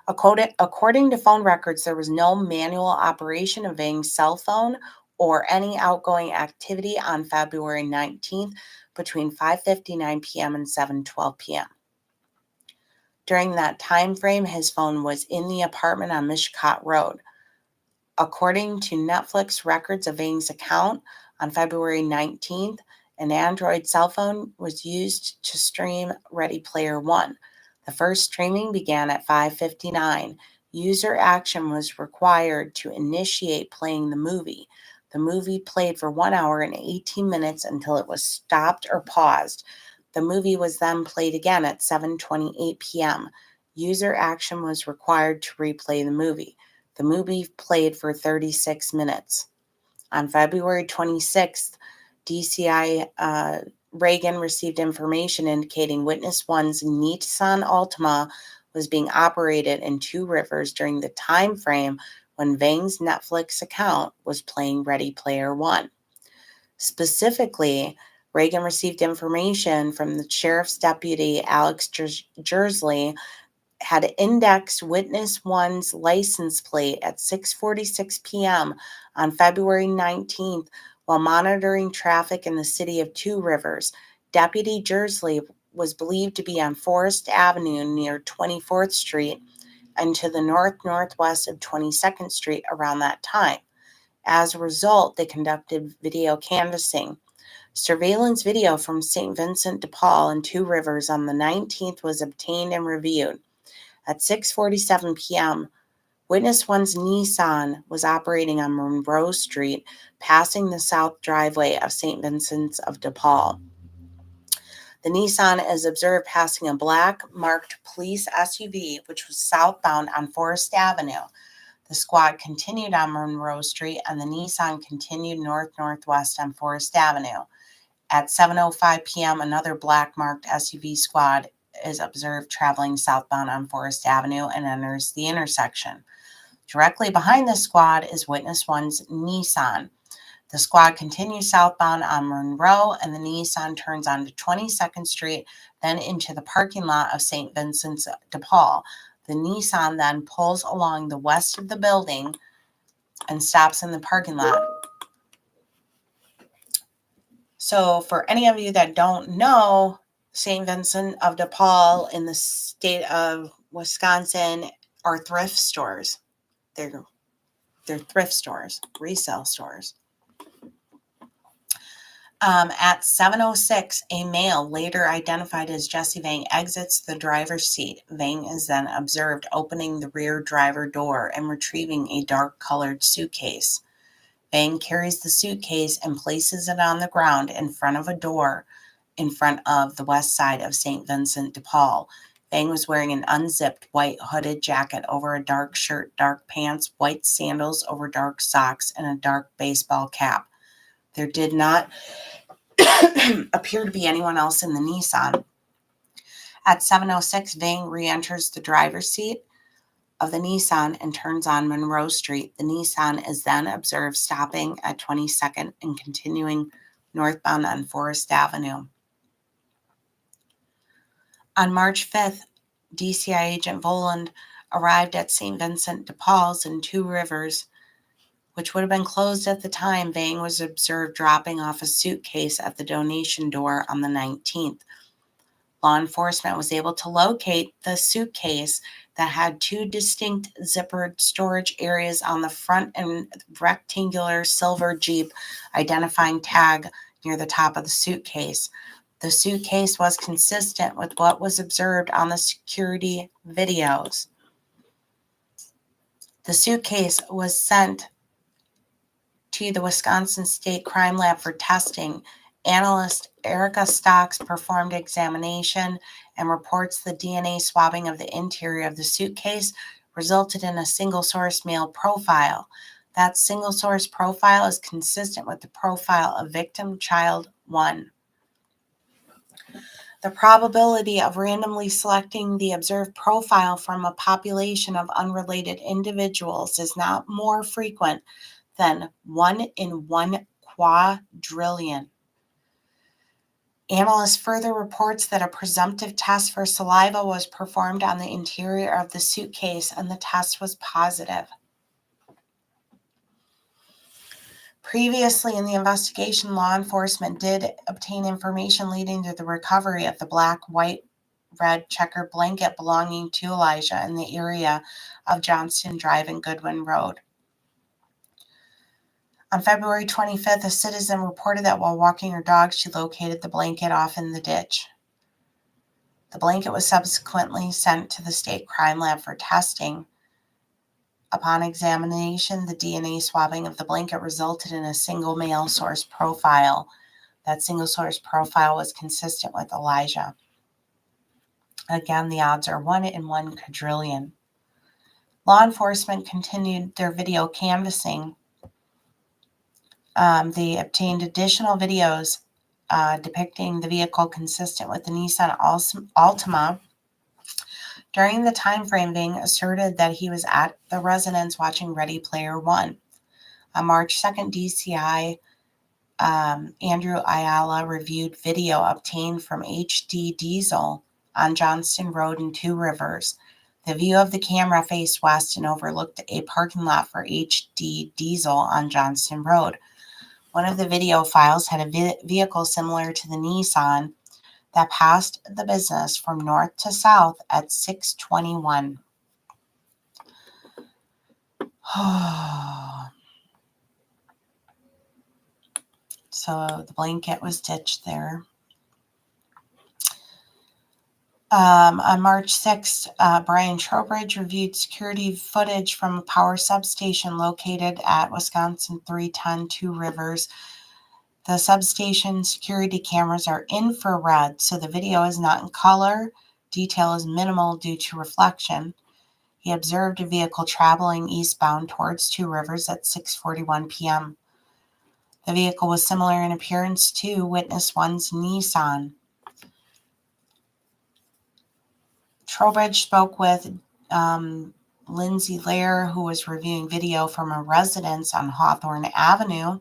According to phone records, there was no manual operation of Vang's cell phone or any outgoing activity on February 19th between 5:59 p.m. and 7:12 p.m. During that time frame, his phone was in the apartment on Mishcot Road. According to Netflix records of Vang's account, on February 19th, an Android cell phone was used to stream Ready Player One. The first streaming began at 5:59. User action was required to initiate playing the movie. The movie played for 1 hour and 18 minutes until it was stopped or paused. The movie was then played again at 7:28 p.m. User action was required to replay the movie. The movie played for 36 minutes. On February 26th, DCI Reagan received information indicating Witness One's Nissan Altima was being operated in Two Rivers during the time frame when Vang's Netflix account was playing Ready Player One. Specifically, Reagan received information from the sheriff's deputy, Alex Jersley, had indexed Witness One's license plate at 6:46 p.m. on February 19th while monitoring traffic in the city of Two Rivers. Deputy Jersley was believed to be on Forest Avenue near 24th Street and to the northwest of 22nd Street around that time. As a result, they conducted video canvassing. Surveillance video from St. Vincent de Paul and Two Rivers on the 19th was obtained and reviewed. At 6:47 p.m., Witness One's Nissan was operating on Monroe Street, passing the south driveway of St. Vincent's of de Paul. The Nissan is observed passing a black marked police SUV, which was southbound on Forest Avenue. The squad continued on Monroe Street, and the Nissan continued northwest on Forest Avenue. At 7:05 p.m., another black marked SUV squad is observed traveling southbound on Forest Avenue and enters the intersection. Directly behind the squad is Witness One's Nissan. The squad continues southbound on Monroe, and the Nissan turns onto 22nd Street, then into the parking lot of St. Vincent's de Paul. The Nissan then pulls along the west of the building and stops in the parking lot. So for any of you that don't know, St. Vincent of de Paul in the state of Wisconsin are thrift stores. They're thrift stores, resale stores. At 7:06, a male, later identified as Jesse Vang, exits the driver's seat. Vang is then observed opening the rear driver door and retrieving a dark-colored suitcase. Vang carries the suitcase and places it on the ground in front of a door in front of the west side of St. Vincent de Paul. Vang was wearing an unzipped white hooded jacket over a dark shirt, dark pants, white sandals over dark socks, and a dark baseball cap. There did not appear to be anyone else in the Nissan. At 7:06, Vang re-enters the driver's seat of the Nissan and turns on Monroe Street. The Nissan is then observed stopping at 22nd and continuing northbound on Forest Avenue. On March 5th, DCI Agent Voland arrived at St. Vincent de Paul's in Two Rivers, which would have been closed at the time. Vang was observed dropping off a suitcase at the donation door on the 19th. Law enforcement was able to locate the suitcase that had two distinct zippered storage areas on the front and rectangular silver Jeep identifying tag near the top of the suitcase. The suitcase was consistent with what was observed on the security videos. The suitcase was sent to the Wisconsin State Crime Lab for testing. Analyst Erica Stocks performed examination and reports the DNA swabbing of the interior of the suitcase resulted in a single-source male profile. That single-source profile is consistent with the profile of victim child 1. The probability of randomly selecting the observed profile from a population of unrelated individuals is not more frequent than 1 in 1 quadrillion. Analyst further reports that a presumptive test for saliva was performed on the interior of the suitcase and the test was positive. Previously in the investigation, law enforcement did obtain information leading to the recovery of the black, white, red checkered blanket belonging to Elijah in the area of Johnston Drive and Goodwin Road. On February 25th, a citizen reported that while walking her dog, she located the blanket off in the ditch. The blanket was subsequently sent to the state crime lab for testing. Upon examination, the DNA swabbing of the blanket resulted in a single male source profile. That single source profile was consistent with Elijah. Again, the odds are 1 in 1 quadrillion. Law enforcement continued their video canvassing. They obtained additional videos depicting the vehicle consistent with the Nissan Altima. During the time frame, Vang asserted that he was at the residence watching Ready Player One. On March 2nd, DCI Andrew Ayala reviewed video obtained from HD Diesel on Johnston Road in Two Rivers. The view of the camera faced west and overlooked a parking lot for HD Diesel on Johnston Road. One of the video files had a vehicle similar to the Nissan that passed the business from north to south at 6:21. So the blanket was ditched there. On March 6th, Brian Trowbridge reviewed security footage from a power substation located at Wisconsin 310 Two Rivers. The substation security cameras are infrared, so the video is not in color. Detail is minimal due to reflection. He observed a vehicle traveling eastbound towards Two Rivers at 6:41 p.m. The vehicle was similar in appearance to Witness One's Nissan. Trowbridge spoke with Lindsay Lair, who was reviewing video from a residence on Hawthorne Avenue,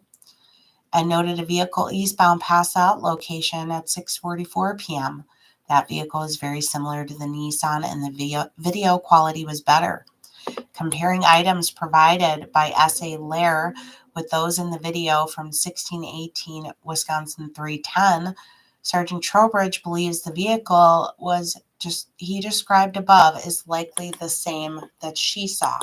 and noted a vehicle eastbound past that location at 6:44 p.m. That vehicle is very similar to the Nissan, and the video quality was better. Comparing items provided by S.A. Lair with those in the video from 1618 Wisconsin 310, Sergeant Trowbridge believes the vehicle he described above is likely the same that she saw.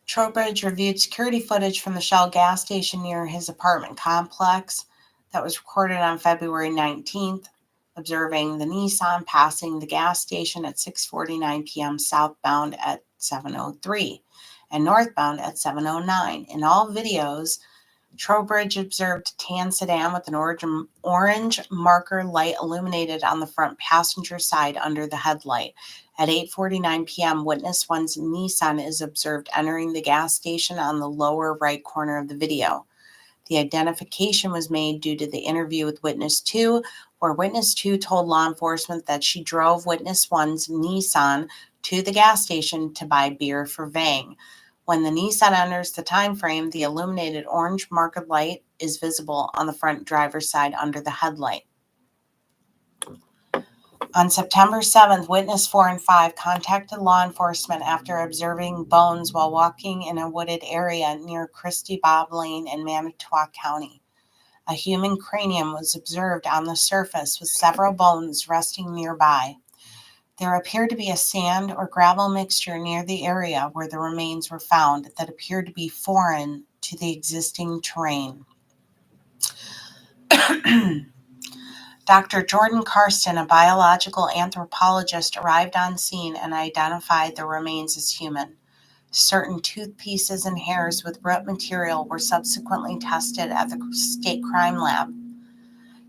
Trowbridge reviewed security footage from the Shell gas station near his apartment complex that was recorded on February 19th, observing the Nissan passing the gas station at 6:49 p.m. southbound at 7:03 and northbound at 7:09. In all videos, Trowbridge observed a tan sedan with an orange marker light illuminated on the front passenger side under the headlight. At 8:49 p.m., Witness One's Nissan is observed entering the gas station on the lower right corner of the video. The identification was made due to the interview with Witness 2, where Witness 2 told law enforcement that she drove Witness One's Nissan to the gas station to buy beer for Vang. When the Nissan enters the time frame, the illuminated orange marker light is visible on the front driver's side under the headlight. On September 7th, Witness 4 and 5 contacted law enforcement after observing bones while walking in a wooded area near Christy Bob Lane in Manitowoc County. A human cranium was observed on the surface with several bones resting nearby. There appeared to be a sand or gravel mixture near the area where the remains were found that appeared to be foreign to the existing terrain. Dr. Jordan Karsten, a biological anthropologist, arrived on scene and identified the remains as human. Certain tooth pieces and hairs with root material were subsequently tested at the state crime lab.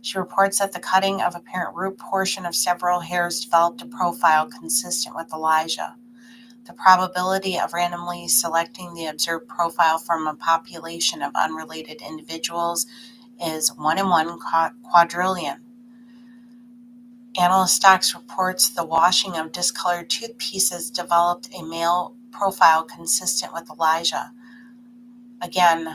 She reports that the cutting of apparent root portion of several hairs developed a profile consistent with Elijah. The probability of randomly selecting the observed profile from a population of unrelated individuals is 1 in 1 quadrillion. Analyst Stocks reports the washing of discolored toothpieces developed a male profile consistent with Elijah. Again,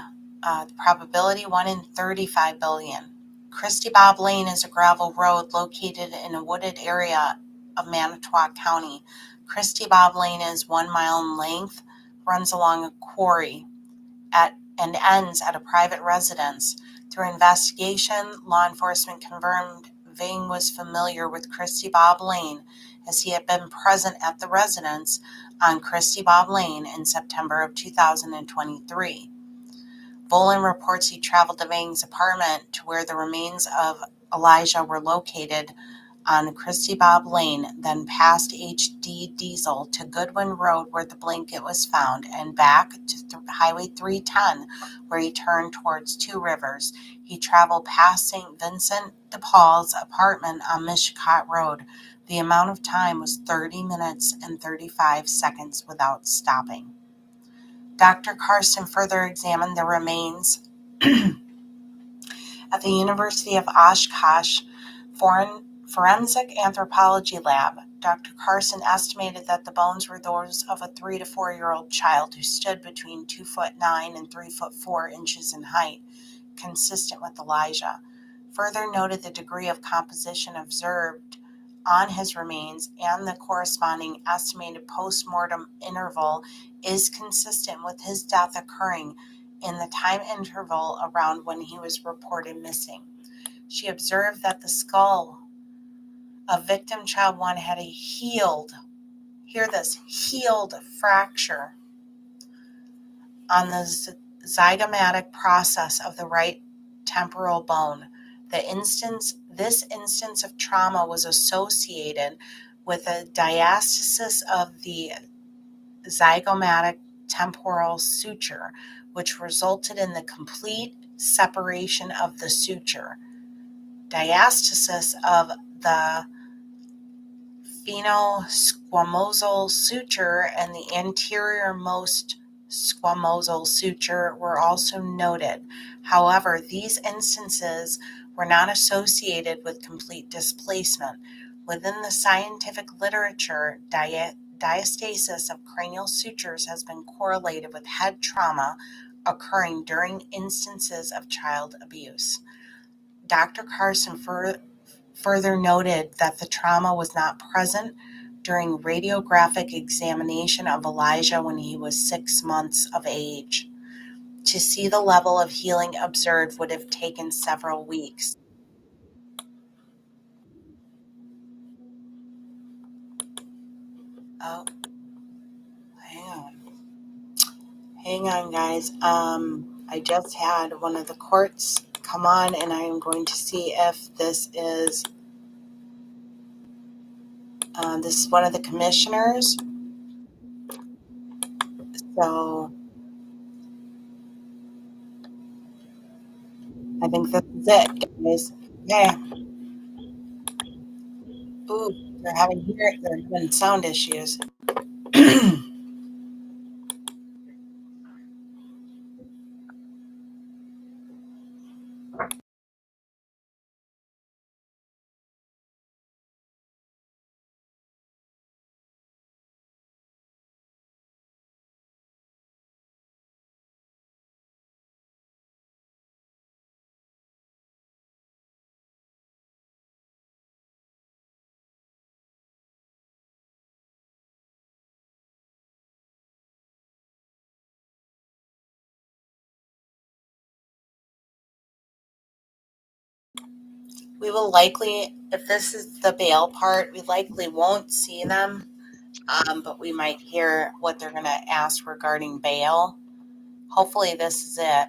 the probability 1 in 35 billion. Christy Bob Lane is a gravel road located in a wooded area of Manitowoc County. Christy Bob Lane is 1 mile in length, runs along a quarry and ends at a private residence. Through investigation, law enforcement confirmed Vang was familiar with Christy Bob Lane as he had been present at the residence on Christy Bob Lane in September of 2023. Volan reports he traveled to Vang's apartment to where the remains of Elijah were located on Christy Bob Lane, then past HD Diesel to Goodwin Road where the blanket was found, and back to Highway 310 where he turned towards Two Rivers. He traveled past St. Vincent de Paul's apartment on Mishicot Road. The amount of time was 30 minutes and 35 seconds without stopping. Dr. Carson further examined the remains at the University of Oshkosh Forensic Anthropology Lab. Dr. Carson estimated that the bones were those of a 3 to 4-year-old child who stood between 2'9" and 3'4" in height, consistent with Elijah. Further noted the degree of composition observed on his remains and the corresponding estimated post-mortem interval is consistent with his death occurring in the time interval around when he was reported missing. She observed that the skull of victim child 1 had a healed fracture on the zygomatic process of the right temporal bone. This instance of trauma was associated with a diastasis of the zygomatic temporal suture, which resulted in the complete separation of the suture. Diastasis of the phenosquamosal suture and the anterior-most squamosal suture were also noted. However, these instances were not associated with complete displacement. Within the scientific literature, diastasis of cranial sutures has been correlated with head trauma occurring during instances of child abuse. Dr. Carson further noted that the trauma was not present during radiographic examination of Elijah when he was 6 months of age. To see the level of healing observed would have taken several weeks. Oh, hang on, guys. I just had one of the courts come on, and I am going to see if this is one of the commissioners. So I think this is it, guys. Yeah. Ooh, they're having sound issues. We will likely, if this is the bail part, we likely won't see them, but we might hear what they're going to ask regarding bail. Hopefully this is it.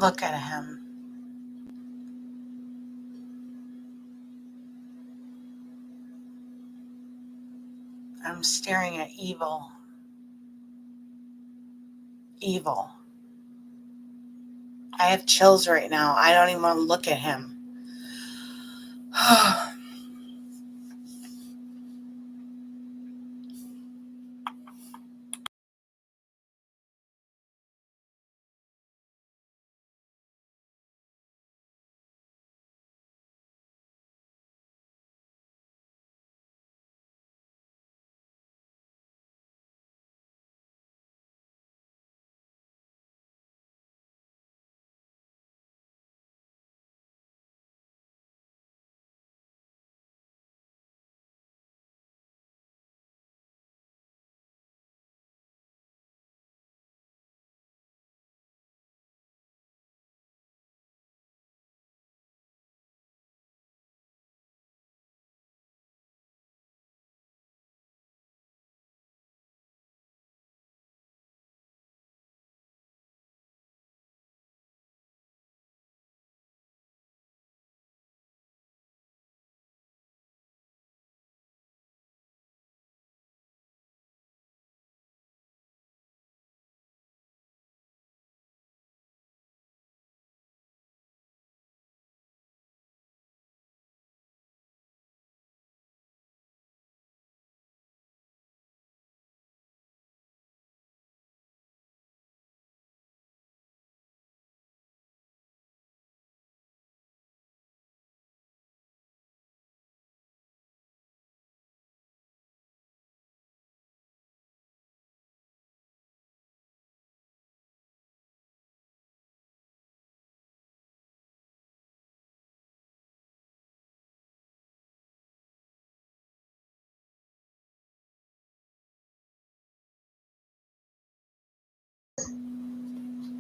Look at him. I'm staring at evil. Evil. I have chills right now. I don't even want to look at him.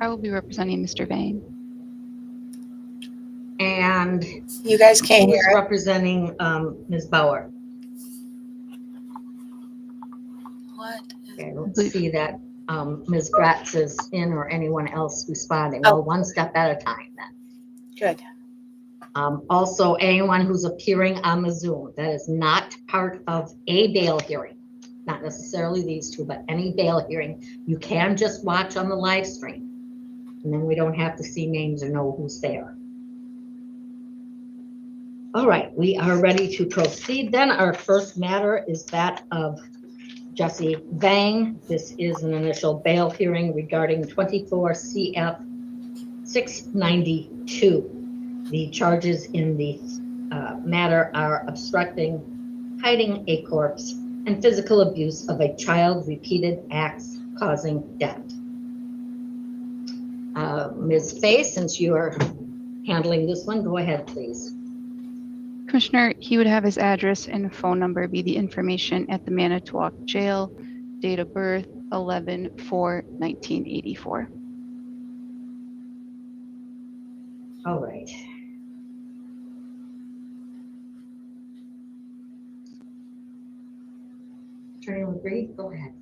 I will be representing Mr. Vang. And You guys can't who's hear it. representing Ms. Bauer? What? Okay, I don't see that Ms. Gratz is in or anyone else responding. Well, one step at a time then. Good. Also, anyone who's appearing on the Zoom that is not part of a bail hearing, not necessarily these two, but any bail hearing, you can just watch on the live stream. And then we don't have to see names or know who's there. All right, we are ready to proceed then. Our first matter is that of Jesse Vang. This is an initial bail hearing regarding 24 CF 692. The charges in the matter are obstructing, hiding a corpse, and physical abuse of a child, repeated acts causing death. Ms. Fay, since you are handling this one, go ahead, please. Commissioner, he would have his address and phone number be the information at the Manitowoc Jail, date of birth 11/4/1984. All right. Attorney LaBrie, go ahead.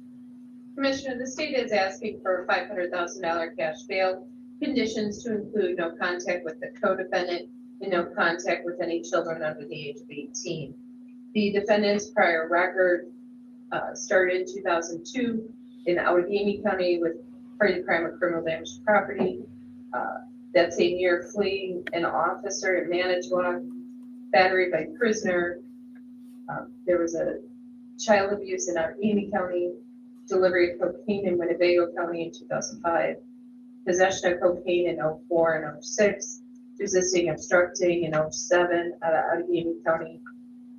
Commissioner, the state is asking for a $500,000 cash bail. Conditions to include no contact with the co-defendant and no contact with any children under the age of 18. The defendant's prior record started in 2002 in Allegheny County with party crime or criminal damage to property. That's a near fleeing an officer at Manitowoc, battery by prisoner. There was a child abuse in Allegheny County, delivery of cocaine in Winnebago County in 2005, possession of cocaine in 04 and 06, resisting, obstructing in 07 out of Allegheny County,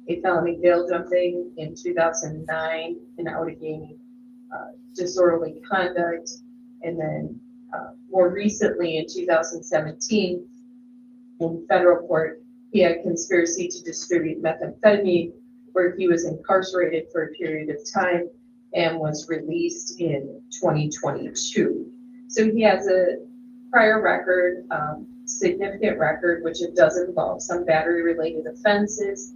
a felony bail jumping in 2009 in Allegheny, disorderly conduct, and then more recently in 2017 in federal court, he had conspiracy to distribute methamphetamine, where he was incarcerated for a period of time and was released in 2022. So he has a prior record, significant record, which it does involve some battery-related offenses.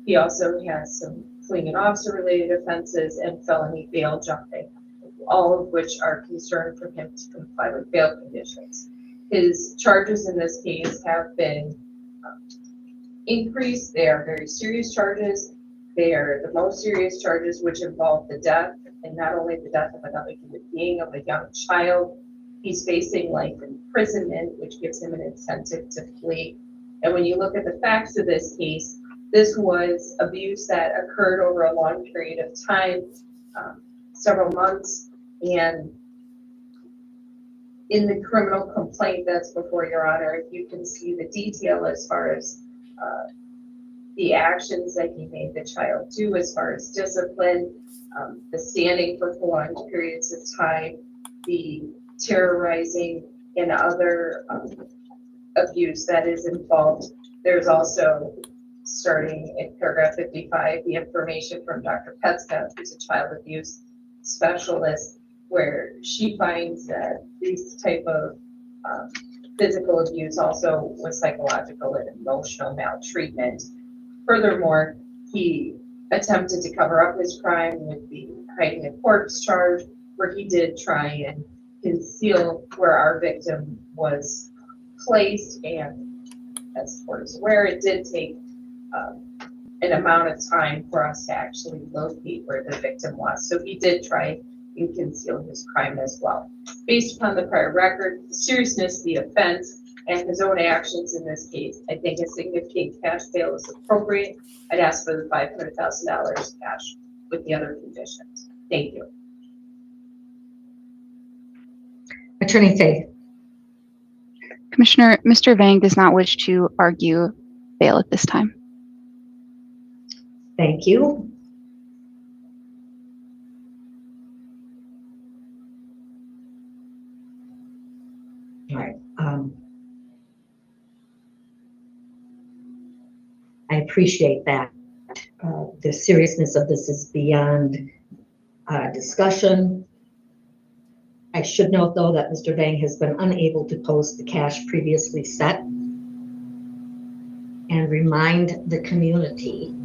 He also has some fleeing an officer-related offenses and felony bail jumping, all of which are concerned for him to comply with bail conditions. His charges in this case have been increased. They are very serious charges. They are the most serious charges, which involve the death, and not only the death of another human being, of a young child. He's facing life imprisonment, which gives him an incentive to flee. And when you look at the facts of this case, this was abuse that occurred over a long period of time, several months, and in the criminal complaint that's before your honor, you can see the detail as far as the actions that he made the child do as far as discipline, the standing for prolonged periods of time, the terrorizing and other abuse that is involved. There's also, starting in paragraph 55, the information from Dr. Petska, who's a child abuse specialist, where she finds that these type of physical abuse also was psychological and emotional maltreatment. Furthermore, he attempted to cover up his crime with the hiding a corpse charge, where he did try and conceal where our victim was placed. And as far as where it did take an amount of time for us to actually locate where the victim was. So he did try and conceal his crime as well. Based upon the prior record, the seriousness of the offense, and his own actions in this case, I think a significant cash bail is appropriate. I'd ask for the $500,000 cash with the other conditions. Thank you. Attorney Fay. Commissioner, Mr. Vang does not wish to argue bail at this time. Thank you. All right. I appreciate that. The seriousness of this is beyond discussion. I should note, though, that Mr. Vang has been unable to post the cash previously set, and remind the community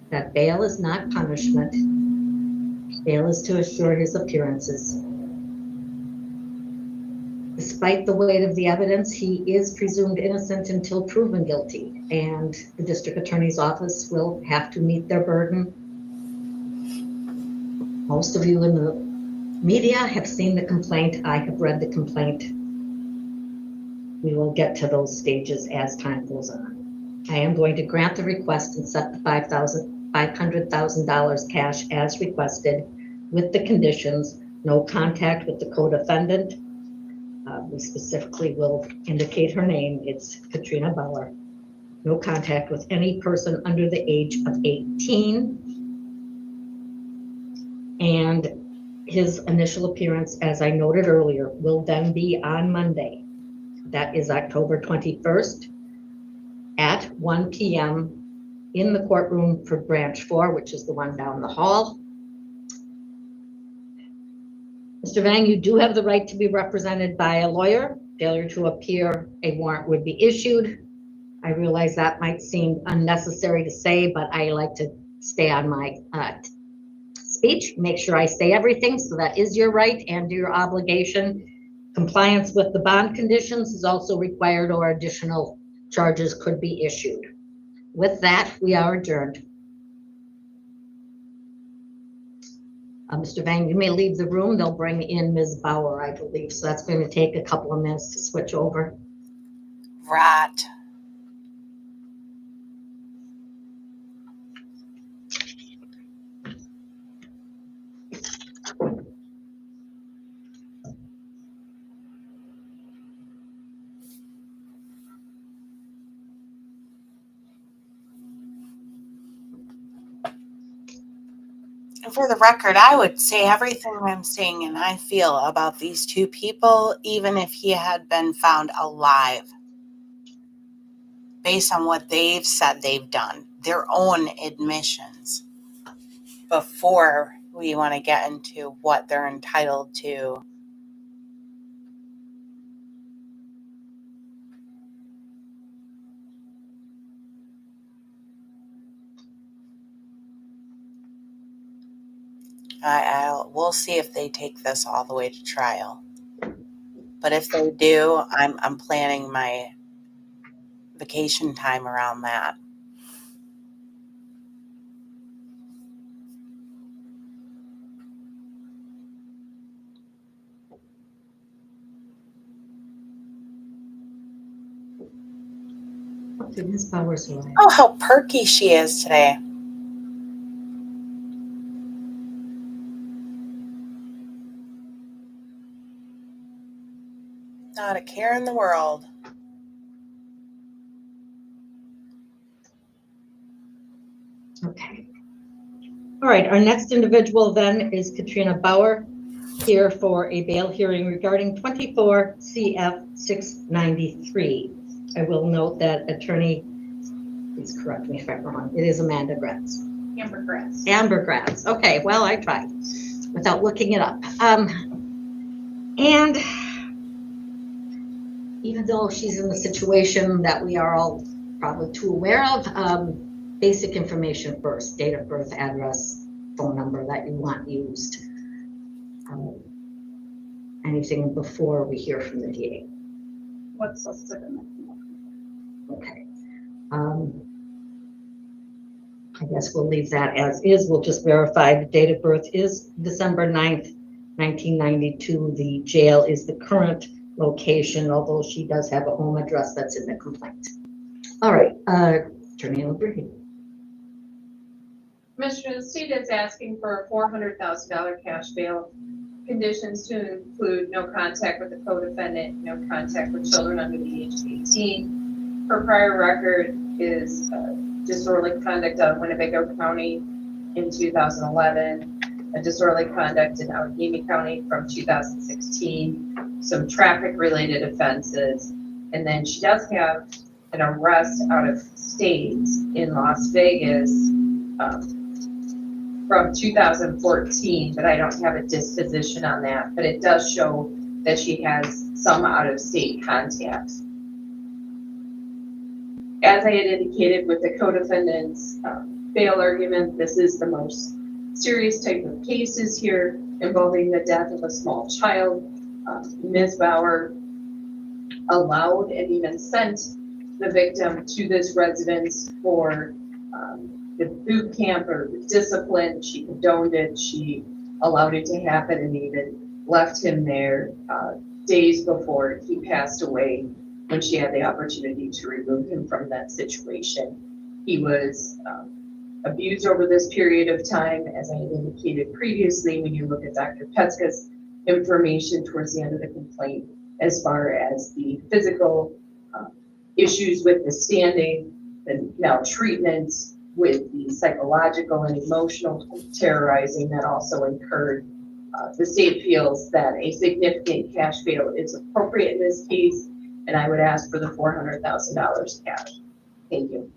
that bail is not punishment. Bail is to assure his appearances. Despite the weight of the evidence, he is presumed innocent until proven guilty, and the district attorney's office will have to meet their burden. Most of you in the media have seen the complaint. I have read the complaint. We will get to those stages as time goes on. I am going to grant the request and set the $500,000 cash as requested, with the conditions: no contact with the co-defendant. We specifically will indicate her name. It's Katrina Bauer. No contact with any person under the age of 18. And his initial appearance, as I noted earlier, will then be on Monday. That is October 21st at 1 p.m. in the courtroom for Branch 4, which is the one down the hall. Mr. Vang, you do have the right to be represented by a lawyer. Failure to appear, a warrant would be issued. I realize that might seem unnecessary to say, but I like to stay on my speech, make sure I say everything. So that is your right and your obligation. Compliance with the bond conditions is also required, or additional charges could be issued. With that, we are adjourned. Mr. Vang, you may leave the room. They'll bring in Ms. Bauer, I believe. So that's going to take a couple of minutes to switch over. Right. And for the record, I would say everything I'm saying and I feel about these two people, even if he had been found alive, based on what they've said they've done, their own admissions, before we want to get into what they're entitled to. We'll see if they take this all the way to trial. But if they do, I'm planning my vacation time around that. Did Ms. Powers arrive? Oh, how perky she is today. Not a care in the world. Okay. All right, our next individual then is Katrina Bauer, here for a bail hearing regarding 24 CF 693. I will note that attorney, please correct me if I'm wrong, it is Amanda Gratz. Amber Grass. Amber Gratz. Okay, well, I tried without looking it up. And even though she's in the situation that we are all probably too aware of, basic information first: date of birth, address, phone number that you want used. Anything before we hear from the DA? What's listed in it? Okay. I guess we'll leave that as is. We'll just verify the date of birth is December 9th, 1992. The jail is the current location, although she does have a home address that's in the complaint. All right, Attorney O'Brien. Commissioner, the state is asking for a $400,000 cash bail. Conditions to include no contact with the co-defendant, no contact with children under the age of 18. Her prior record is disorderly conduct out of Winnebago County in 2011, a disorderly conduct in Allegheny County from 2016, some traffic-related offenses, and then she does have an arrest out of state in Las Vegas from 2014, but I don't have a disposition on that, but it does show that she has some out-of-state contacts. As I had indicated with the co-defendant's bail argument, this is the most serious type of cases here involving the death of a small child. Ms. Bauer allowed and even sent the victim to this residence for the boot camp or discipline. She condoned it. She allowed it to happen and even left him there days before he passed away when she had the opportunity to remove him from that situation. He was abused over this period of time, as I had indicated previously, when you look at Dr. Petska's information towards the end of the complaint, as far as the physical issues with the standing, the maltreatment, with the psychological and emotional terrorizing that also occurred. The state feels that a significant cash bail is appropriate in this case, and I would ask for the $400,000 cash. Thank you.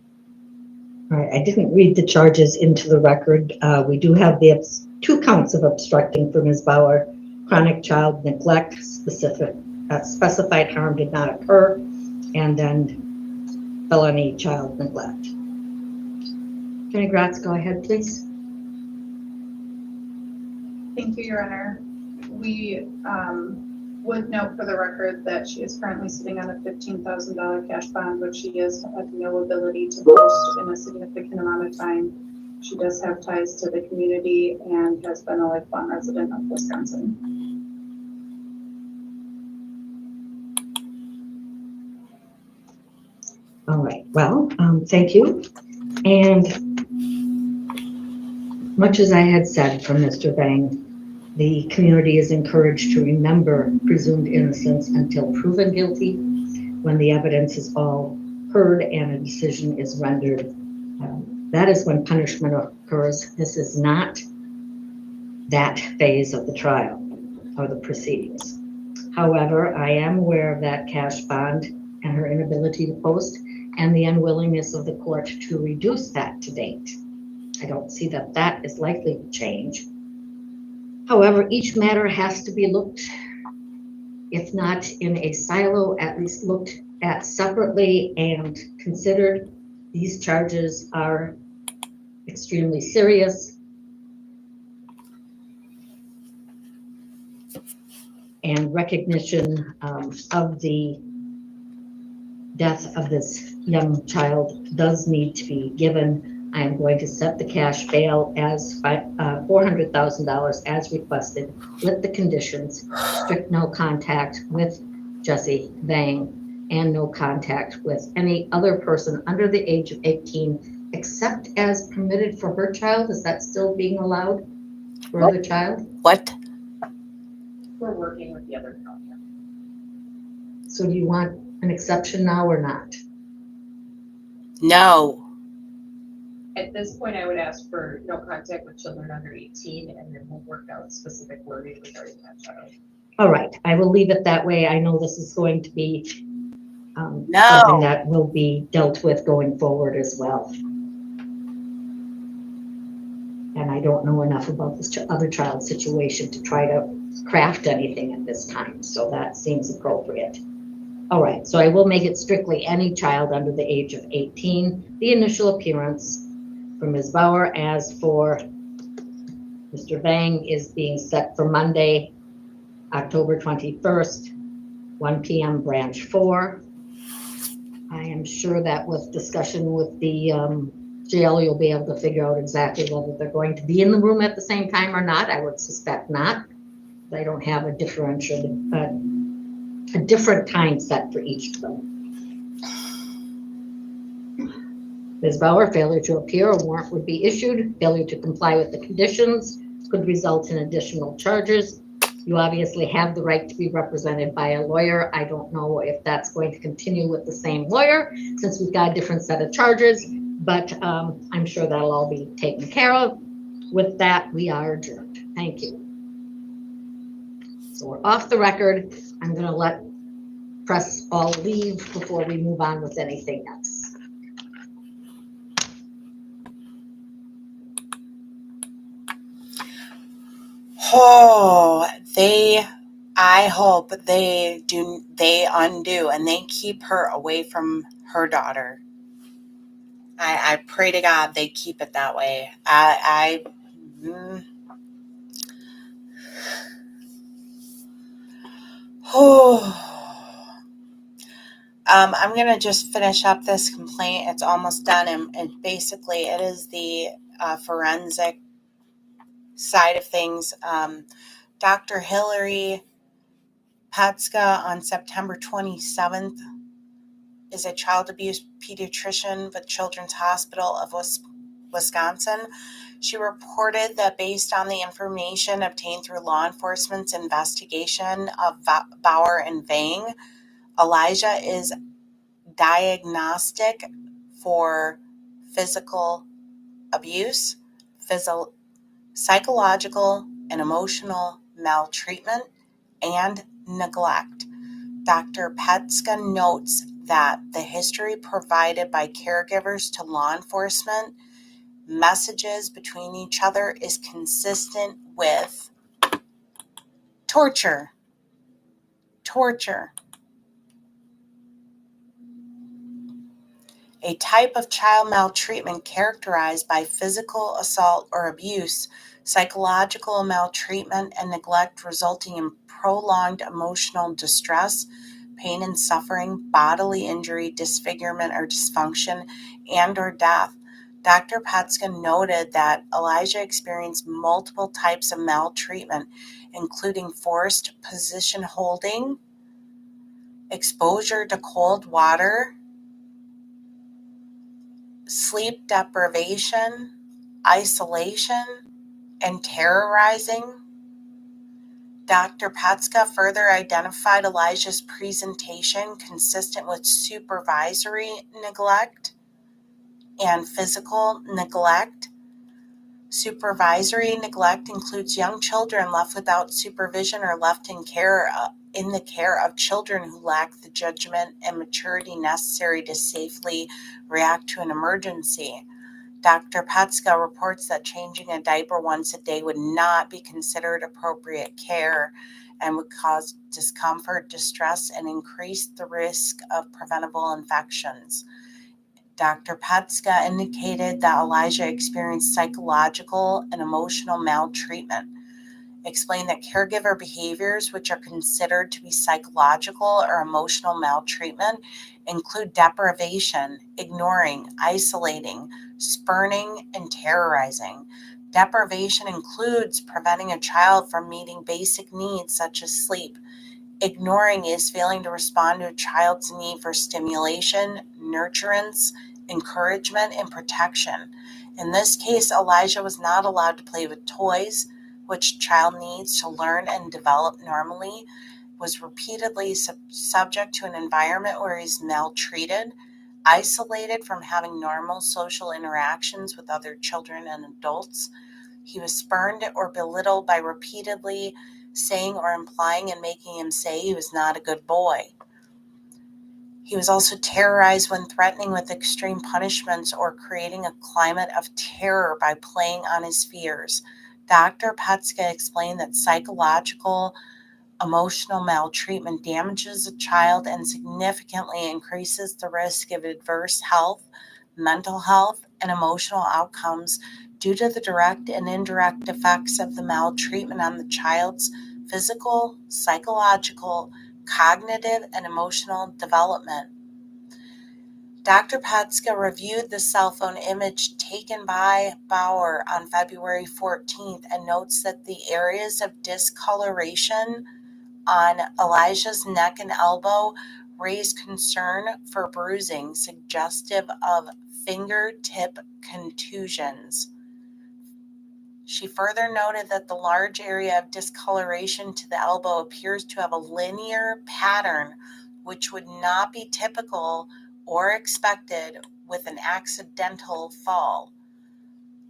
All right, I didn't read the charges into the record. We do have the 2 counts of obstructing for Ms. Bauer. Chronic child neglect, specified harm did not occur, and then felony child neglect. Attorney Gratz, go ahead, please. Thank you, Your Honor. We would note for the record that she is currently sitting on a $15,000 cash bond, which she has had no ability to post in a significant amount of time. She does have ties to the community and has been a lifelong resident of Wisconsin. All right, well, thank you. And much as I had said from Mr. Bang, the community is encouraged to remember presumed innocence until proven guilty. When the evidence is all heard and a decision is rendered, that is when punishment occurs. This is not that phase of the trial or the proceedings. However, I am aware of that cash bond and her inability to post and the unwillingness of the court to reduce that to date. I don't see that that is likely to change. However, each matter has to be looked, if not in a silo, at least looked at separately and considered. These charges are extremely serious. and recognition of the death of this young child does need to be given. I am going to set the cash bail as $400,000 as requested, with the conditions: strict no contact with Jesse Vang and no contact with any other person under the age of 18, except as permitted for her child. Is that still being allowed for What? her child? What? We're working with the other company. So do you want an exception now or not? No. At this point, I would ask for no contact with children under 18, and then we'll work out specific wording regarding that child. All right, I will leave it that way. I know this is going to be something No. that will be dealt with going forward as well. And I don't know enough about this other child's situation to try to craft anything at this time, so that seems appropriate. All right, so I will make it strictly any child under the age of 18. The initial appearance for Ms. Bauer, as for Mr. Vang, is being set for Monday, October 21st, 1 p.m. branch 4. I am sure that with discussion with the jail, you'll be able to figure out exactly whether they're going to be in the room at the same time or not. I would suspect not. They don't have a different time set for each of them. Ms. Bauer, failure to appear, a warrant would be issued. Failure to comply with the conditions could result in additional charges. You obviously have the right to be represented by a lawyer. I don't know if that's going to continue with the same lawyer since we've got a different set of charges, but I'm sure that'll all be taken care of. With that, we are adjourned. Thank you. So we're off the record. I'm going to let press all leave before we move on with anything else. Oh, I hope they undo and they keep her away from her daughter. I pray to God they keep it that way. I'm going to just finish up this complaint. It's almost done. And basically, it is the forensic side of things. Dr. Hillary Patska on September 27th is a child abuse pediatrician with Children's Hospital of Wisconsin. She reported that based on the information obtained through law enforcement's investigation of Bauer and Vang, Elijah is diagnostic for physical abuse, psychological and emotional maltreatment, and neglect. Dr. Petska notes that the history provided by caregivers to law enforcement, messages between each other, is consistent with torture. A type of child maltreatment characterized by physical assault or abuse, psychological maltreatment, and neglect resulting in prolonged emotional distress, pain and suffering, bodily injury, disfigurement or dysfunction, and or death. Dr. Petska noted that Elijah experienced multiple types of maltreatment, including forced position holding, exposure to cold water, sleep deprivation, isolation, and terrorizing. Dr. Petska further identified Elijah's presentation consistent with supervisory neglect and physical neglect. Supervisory neglect includes young children left without supervision or left in the care of children who lack the judgment and maturity necessary to safely react to an emergency. Dr. Petska reports that changing a diaper once a day would not be considered appropriate care and would cause discomfort, distress, and increase the risk of preventable infections. Dr. Petska indicated that Elijah experienced psychological and emotional maltreatment, explained that caregiver behaviors, which are considered to be psychological or emotional maltreatment, include deprivation, ignoring, isolating, spurning, and terrorizing. Deprivation includes preventing a child from meeting basic needs such as sleep. Ignoring is failing to respond to a child's need for stimulation, nurturance, encouragement, and protection. In this case, Elijah was not allowed to play with toys, which child needs to learn and develop normally, was repeatedly subject to an environment where he's maltreated, isolated from having normal social interactions with other children and adults. He was spurned or belittled by repeatedly saying or implying and making him say he was not a good boy. He was also terrorized when threatening with extreme punishments or creating a climate of terror by playing on his fears. Dr. Petska explained that psychological, emotional maltreatment damages a child and significantly increases the risk of adverse health, mental health, and emotional outcomes due to the direct and indirect effects of the maltreatment on the child's physical, psychological, cognitive, and emotional development. Dr. Petska reviewed the cell phone image taken by Bauer on February 14th and notes that the areas of discoloration on Elijah's neck and elbow raised concern for bruising, suggestive of fingertip contusions. She further noted that the large area of discoloration to the elbow appears to have a linear pattern, which would not be typical or expected with an accidental fall.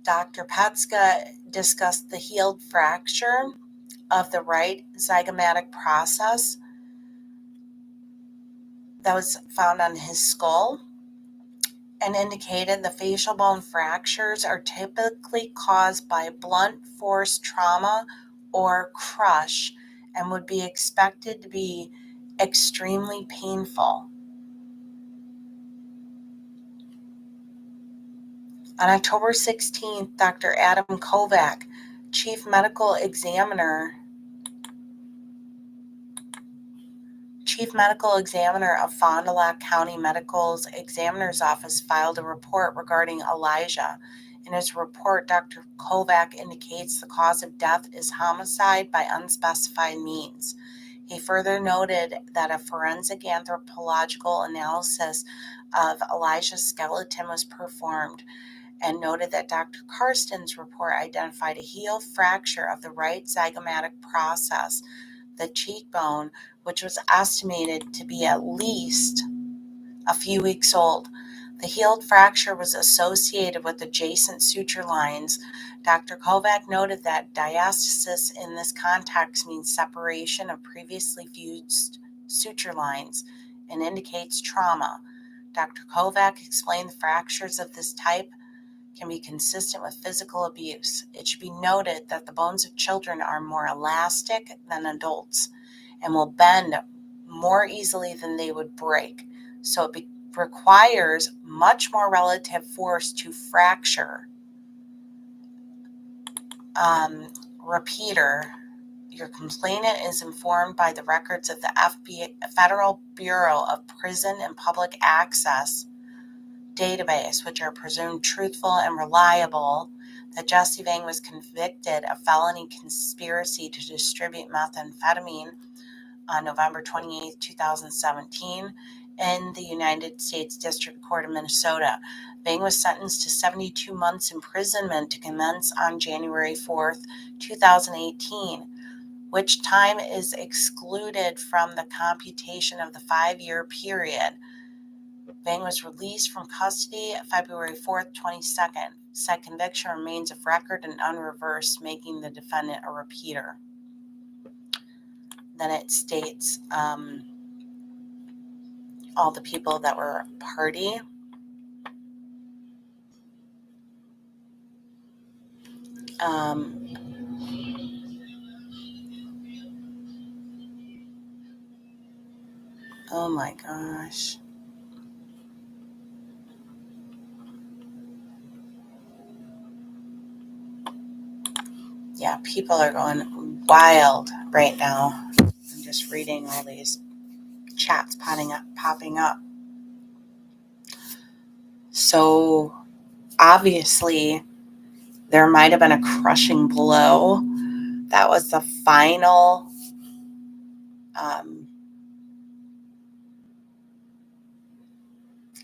Dr. Petska discussed the healed fracture of the right zygomatic process that was found on his skull and indicated the facial bone fractures are typically caused by blunt force trauma or crush and would be expected to be extremely painful. On October 16th, Dr. Adam Kovac, Chief Medical Examiner of Fond du Lac County Medical's Examiner's Office, filed a report regarding Elijah. In his report, Dr. Kovac indicates the cause of death is homicide by unspecified means. He further noted that a forensic anthropological analysis of Elijah's skeleton was performed and noted that Dr. Karsten's report identified a heel fracture of the right zygomatic process, the cheekbone, which was estimated to be at least a few weeks old. The healed fracture was associated with adjacent suture lines. Dr. Kovac noted that diastasis in this context means separation of previously fused suture lines and indicates trauma. Dr. Kovac explained the fractures of this type can be consistent with physical abuse. It should be noted that the bones of children are more elastic than adults and will bend more easily than they would break. So it requires much more relative force to fracture. Repeater. Your complainant is informed by the records of the Federal Bureau of Prison and Public Access database, which are presumed truthful and reliable, that Jesse Vang was convicted of felony conspiracy to distribute methamphetamine on November 28, 2017 in the United States District Court of Minnesota. Vang was sentenced to 72 months imprisonment to commence on January 4th, 2018, which time is excluded from the computation of the 5-year period. Vang was released from custody February 4th, 2022. Said conviction remains of record and unreversed, making the defendant a repeater. Then it states all the people that were party. Oh my gosh. Yeah, people are going wild right now. I'm just reading all these chats popping up. So obviously there might have been a crushing blow. That was the final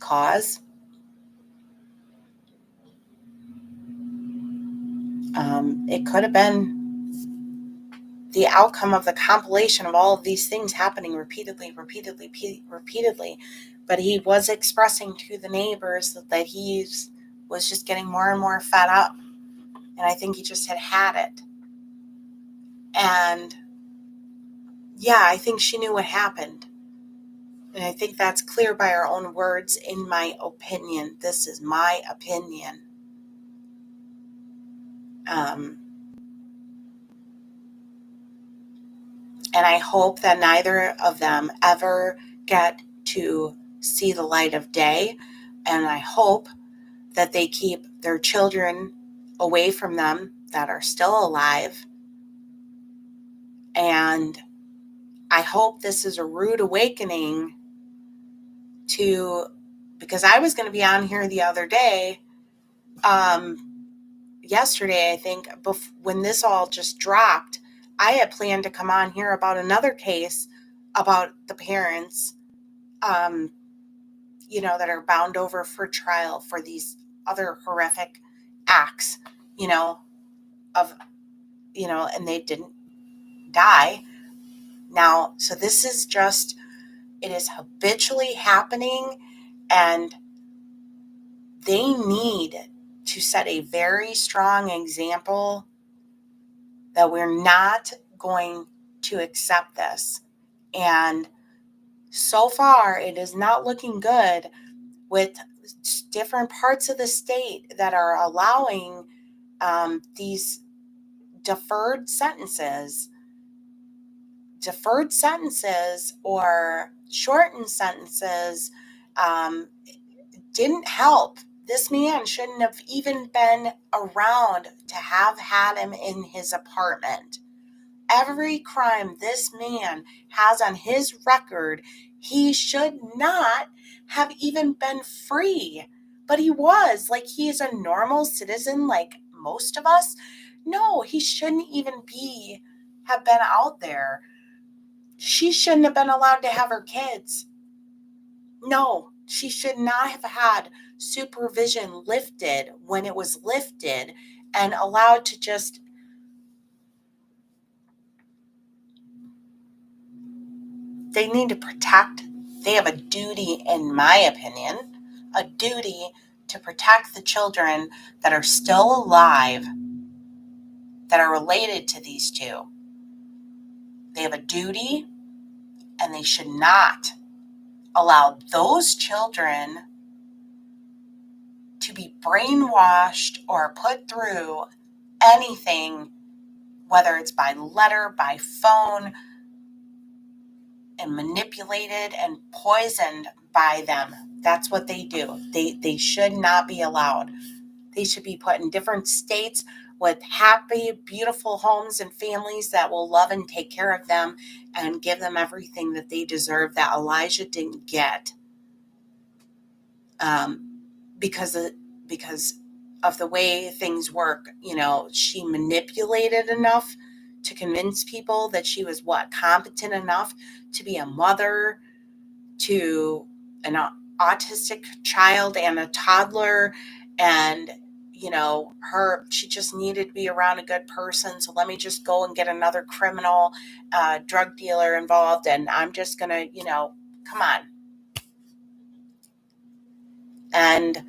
cause. It could have been the outcome of the compilation of all of these things happening repeatedly. But he was expressing to the neighbors that he was just getting more and more fed up. And I think he just had it. And yeah, I think she knew what happened. And I think that's clear by her own words, in my opinion. This is my opinion. And I hope that neither of them ever get to see the light of day. And I hope that they keep their children away from them that are still alive. And I hope this is a rude awakening because I was going to be on here the other day, yesterday, I think, when this all just dropped, I had planned to come on here about another case about the parents, that are bound over for trial for these other horrific acts, and they didn't die. Now, so this is it is habitually happening, and they need to set a very strong example that we're not going to accept this. And so far, it is not looking good with different parts of the state that are allowing these deferred sentences or shortened sentences. Didn't help. This man shouldn't have even been around to have had him in his apartment. Every crime this man has on his record, he should not have even been free. But he was. Like, he is a normal citizen like most of us. No, he shouldn't even have been out there. She shouldn't have been allowed to have her kids. No, she should not have had supervision lifted when it was lifted and allowed to just... They need to protect. They have a duty, in my opinion, a duty to protect the children that are still alive, that are related to these two. They have a duty, and they should not allow those children to be brainwashed or put through anything, whether it's by letter, by phone, and manipulated and poisoned by them. That's what they do. They should not be allowed. They should be put in different states with happy, beautiful homes and families that will love and take care of them and give them everything that they deserve that Elijah didn't get. Because of the way things work. She manipulated enough to convince people that she was competent enough to be a mother to an autistic child and a toddler, and she just needed to be around a good person, so let me just go and get another criminal drug dealer involved, and I'm just gonna come on. And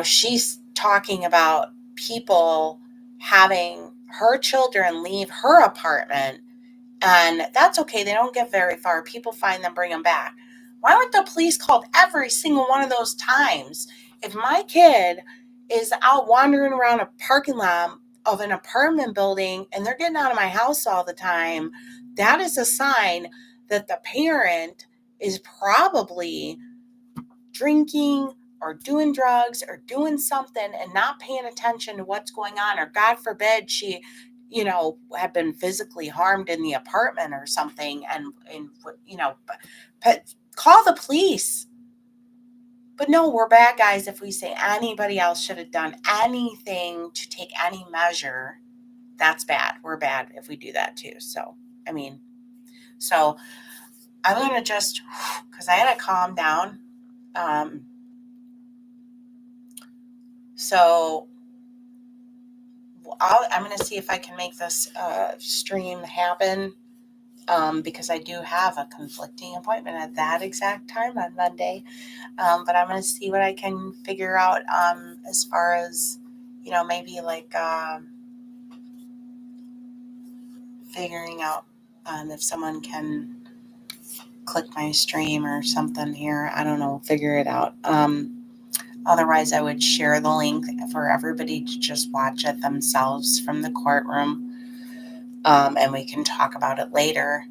she's talking about people having her children leave her apartment, and that's okay. They don't get very far. People find them, bring them back. Why weren't the police called every single one of those times? If my kid is out wandering around a parking lot of an apartment building and they're getting out of my house all the time, that is a sign that the parent is probably drinking or doing drugs or doing something and not paying attention to what's going on, or God forbid she, had been physically harmed in the apartment or something, and but call the police. But no, we're bad guys if we say anybody else should have done anything to take any measure. That's bad. We're bad if we do that too. So, so I'm going to just, because I had to calm down. So I'm going to see if I can make this stream happen, because I do have a conflicting appointment at that exact time on Monday. But I'm going to see what I can figure out as far as, maybe like figuring out if someone can click my stream or something here. I don't know, figure it out. Otherwise, I would share the link for everybody to just watch it themselves from the courtroom, and we can talk about it later.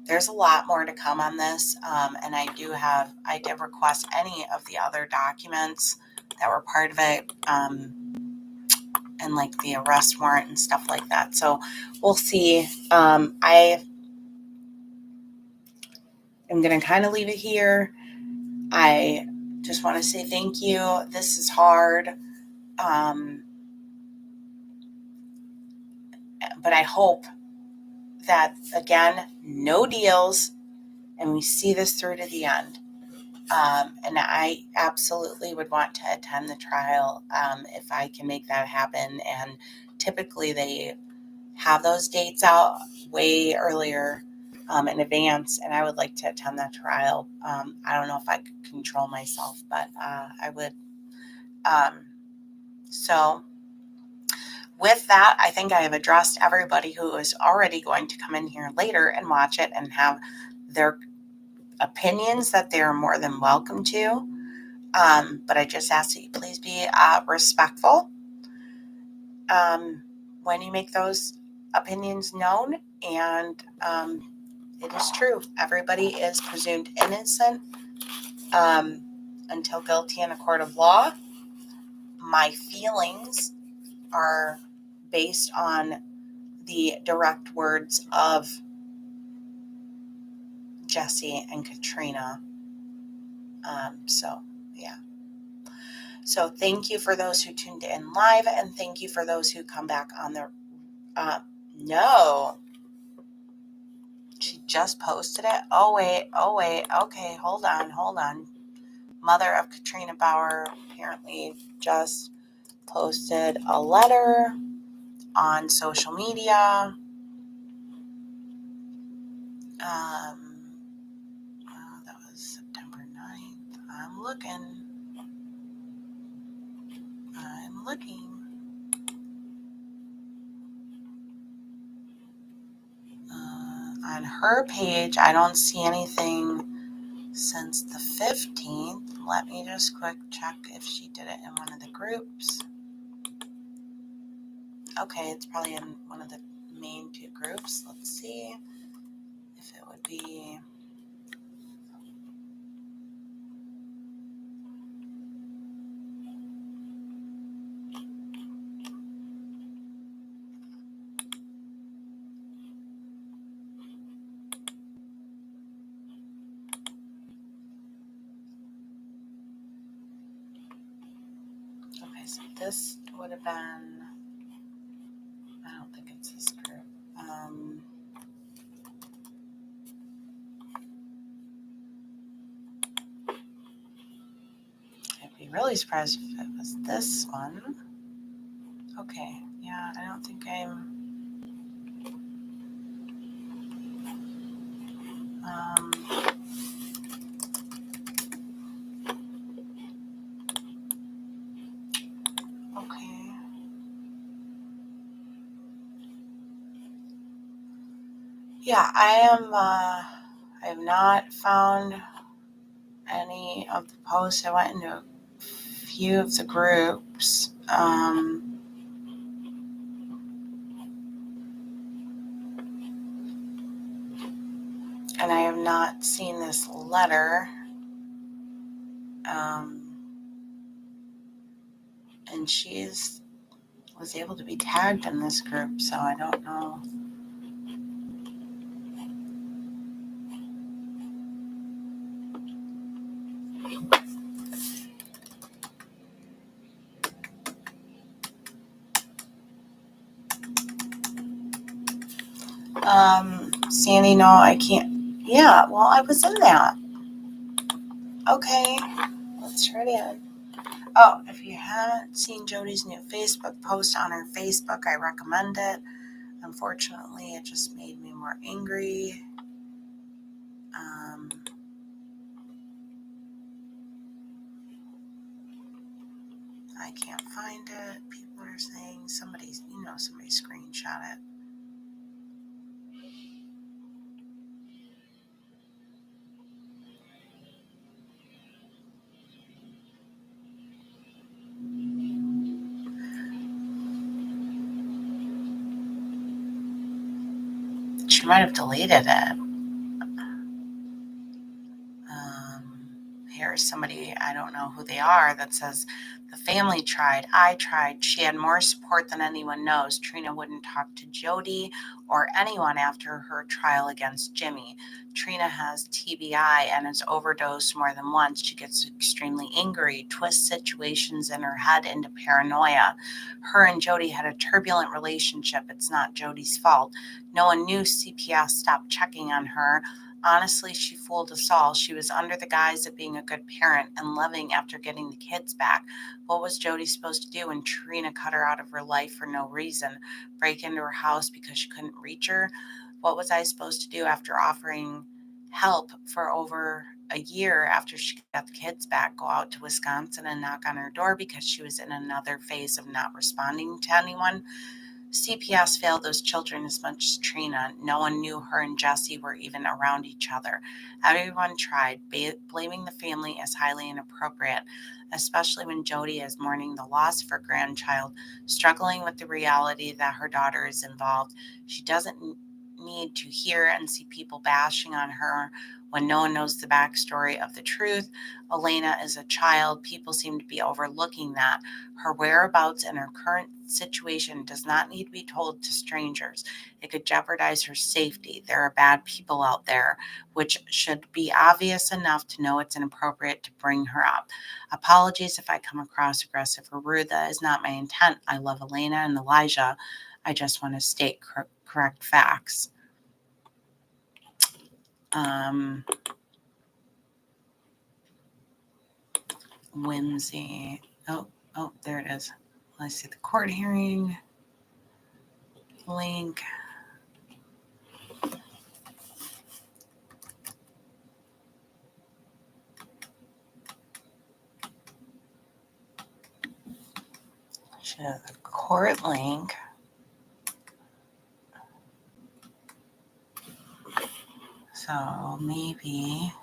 There's a lot more to come on this, and I did request any of the other documents that were part of it, and like the arrest warrant and stuff like that. So we'll see. I am going to kind of leave it here. I just want to say thank you. This is hard. But I hope that, again, no deals, and we see this through to the end. And I absolutely would want to attend the trial if I can make that happen. And typically they have those dates out way earlier in advance, and I would like to attend that trial. I don't know if I could control myself, but I would. So with that, I think I have addressed everybody who is already going to come in here later and watch it and have their opinions that they are more than welcome to. But I just ask that you please be respectful when you make those opinions known. And it is true. Everybody is presumed innocent until guilty in a court of law. My feelings are based on the direct words of Jesse and Katrina. So, yeah. So thank you for those who tuned in live, and thank you for those who come back on the, no. She just posted it? Oh, wait. Okay, hold on. Mother of Katrina Bauer apparently just posted a letter on social media. That was September 9th. I'm looking. On her page, I don't see anything since the 15th. Let me just quick check if she did it in one of the groups. Okay, it's probably in one of the main two groups. Let's see if it would be. Okay, so this would have been. I don't think it's this group. I'd be really surprised if it was this one. Okay, yeah, I don't think I'm. Okay. Yeah, I have not found any of the posts. I went into a few of the groups. And I have not seen this letter. And she was able to be tagged in this group, so I don't know. Sandy, no, I can't. Yeah, well, I was in that. Okay, let's try it again. Oh, if you haven't seen Jody's new Facebook post on her Facebook, I recommend it. Unfortunately, it just made me more angry. I can't find it. People are saying somebody screenshot it. She might have deleted it. Here's somebody, I don't know who they are, that says, the family tried, I tried. She had more support than anyone knows. Trina wouldn't talk to Jody or anyone after her trial against Jimmy. Trina has TBI and has overdosed more than once. She gets extremely angry, twists situations in her head into paranoia. Her and Jody had a turbulent relationship. It's not Jody's fault. No one knew CPS stopped checking on her. Honestly, she fooled us all. She was under the guise of being a good parent and loving after getting the kids back. What was Jody supposed to do when Trina cut her out of her life for no reason? Break into her house because she couldn't reach her? What was I supposed to do after offering help for over a year after she got the kids back? Go out to Wisconsin and knock on her door because she was in another phase of not responding to anyone? CPS failed those children as much as Trina. No one knew her and Jesse were even around each other. Everyone tried. Blaming the family is highly inappropriate, especially when Jody is mourning the loss of her grandchild, struggling with the reality that her daughter is involved. She doesn't need to hear and see people bashing on her when no one knows the backstory of the truth. Elena is a child. People seem to be overlooking that. Her whereabouts and her current situation does not need to be told to strangers. It could jeopardize her safety. There are bad people out there, which should be obvious enough to know it's inappropriate to bring her up. Apologies if I come across aggressive or rude. That is not my intent. I love Elena and Elijah. I just want to state correct facts. Whimsy. Oh, there it is. Let's see the court hearing link. Should have the court link. So maybe.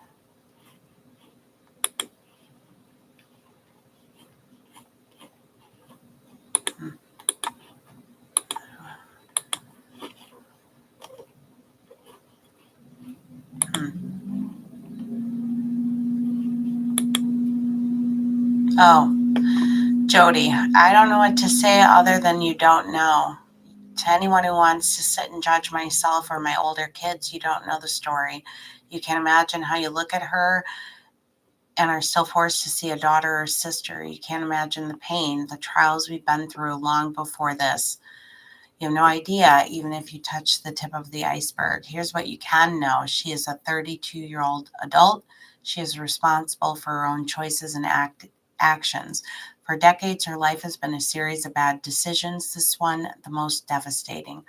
Oh, Jody, I don't know what to say other than you don't know. To anyone who wants to sit and judge myself or my older kids, you don't know the story. You can imagine how you look at her and are still forced to see a daughter or sister. You can't imagine the pain, the trials we've been through long before this. You have no idea, even if you touch the tip of the iceberg. Here's what you can know. She is a 32-year-old adult. She is responsible for her own choices and actions. For decades, her life has been a series of bad decisions, this one the most devastating.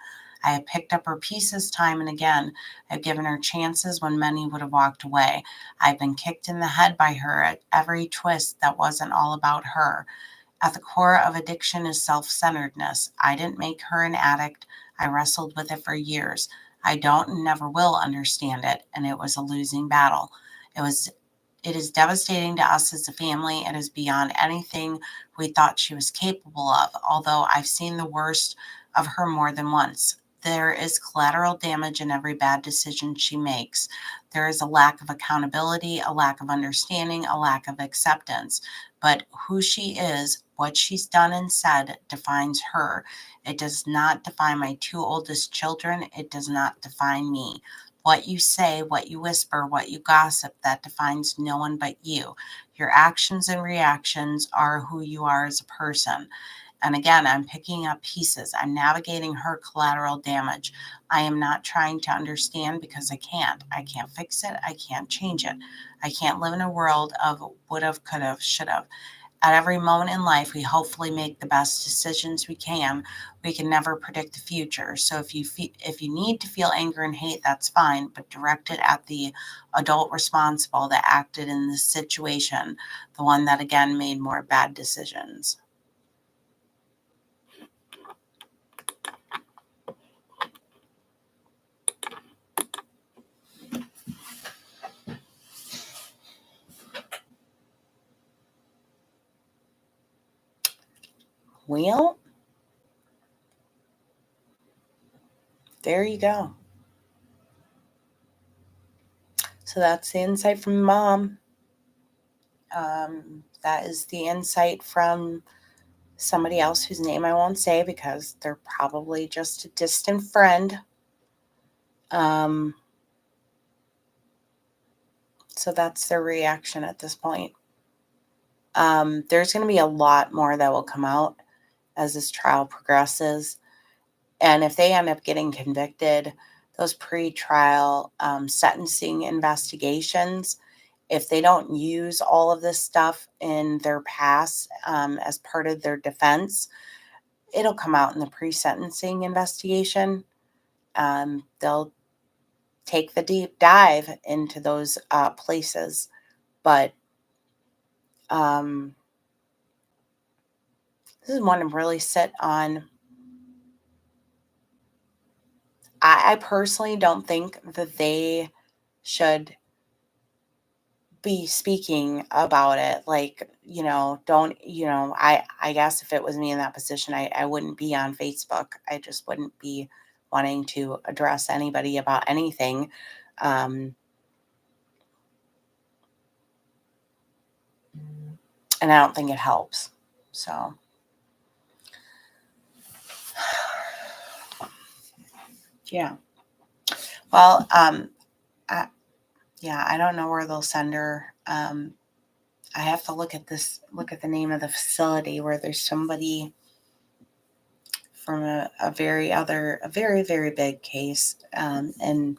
I have picked up her pieces time and again. I've given her chances when many would have walked away. I've been kicked in the head by her at every twist that wasn't all about her. At the core of addiction is self-centeredness. I didn't make her an addict. I wrestled with it for years. I don't and never will understand it, and it was a losing battle. It is devastating to us as a family. It is beyond anything we thought she was capable of, although I've seen the worst of her more than once. there is collateral damage in every bad decision she makes. There is a lack of accountability, a lack of understanding, a lack of acceptance. But who she is, what she's done and said defines her. It does not define my 2 oldest children. It does not define me. What you say, what you whisper, what you gossip, that defines no one but you. Your actions and reactions are who you are as a person. And again, I'm picking up pieces. I'm navigating her collateral damage. I am not trying to understand because I can't. I can't fix it. I can't change it. I can't live in a world of would have, could have, should have. At every moment in life, we hopefully make the best decisions we can. We can never predict the future. So if you need to feel anger and hate, that's fine, but direct it at the adult responsible that acted in this situation, the one that again made more bad decisions. Well, there you go. So that's the insight from Mom. That is the insight from somebody else whose name I won't say because they're probably just a distant friend. So that's their reaction at this point. There's going to be a lot more that will come out as this trial progresses. And if they end up getting convicted, those pre-trial sentencing investigations, if they don't use all of this stuff in their past as part of their defense, it'll come out in the pre-sentencing investigation. They'll take the deep dive into those places. But this is one to really sit on. I personally don't think that they should be speaking about it. Like, I guess if it was me in that position, I wouldn't be on Facebook. I just wouldn't be wanting to address anybody about anything. And I don't think it helps. So, yeah. Well, I don't know where they'll send her. I have to look at the name of the facility where there's somebody from a very, very big case, and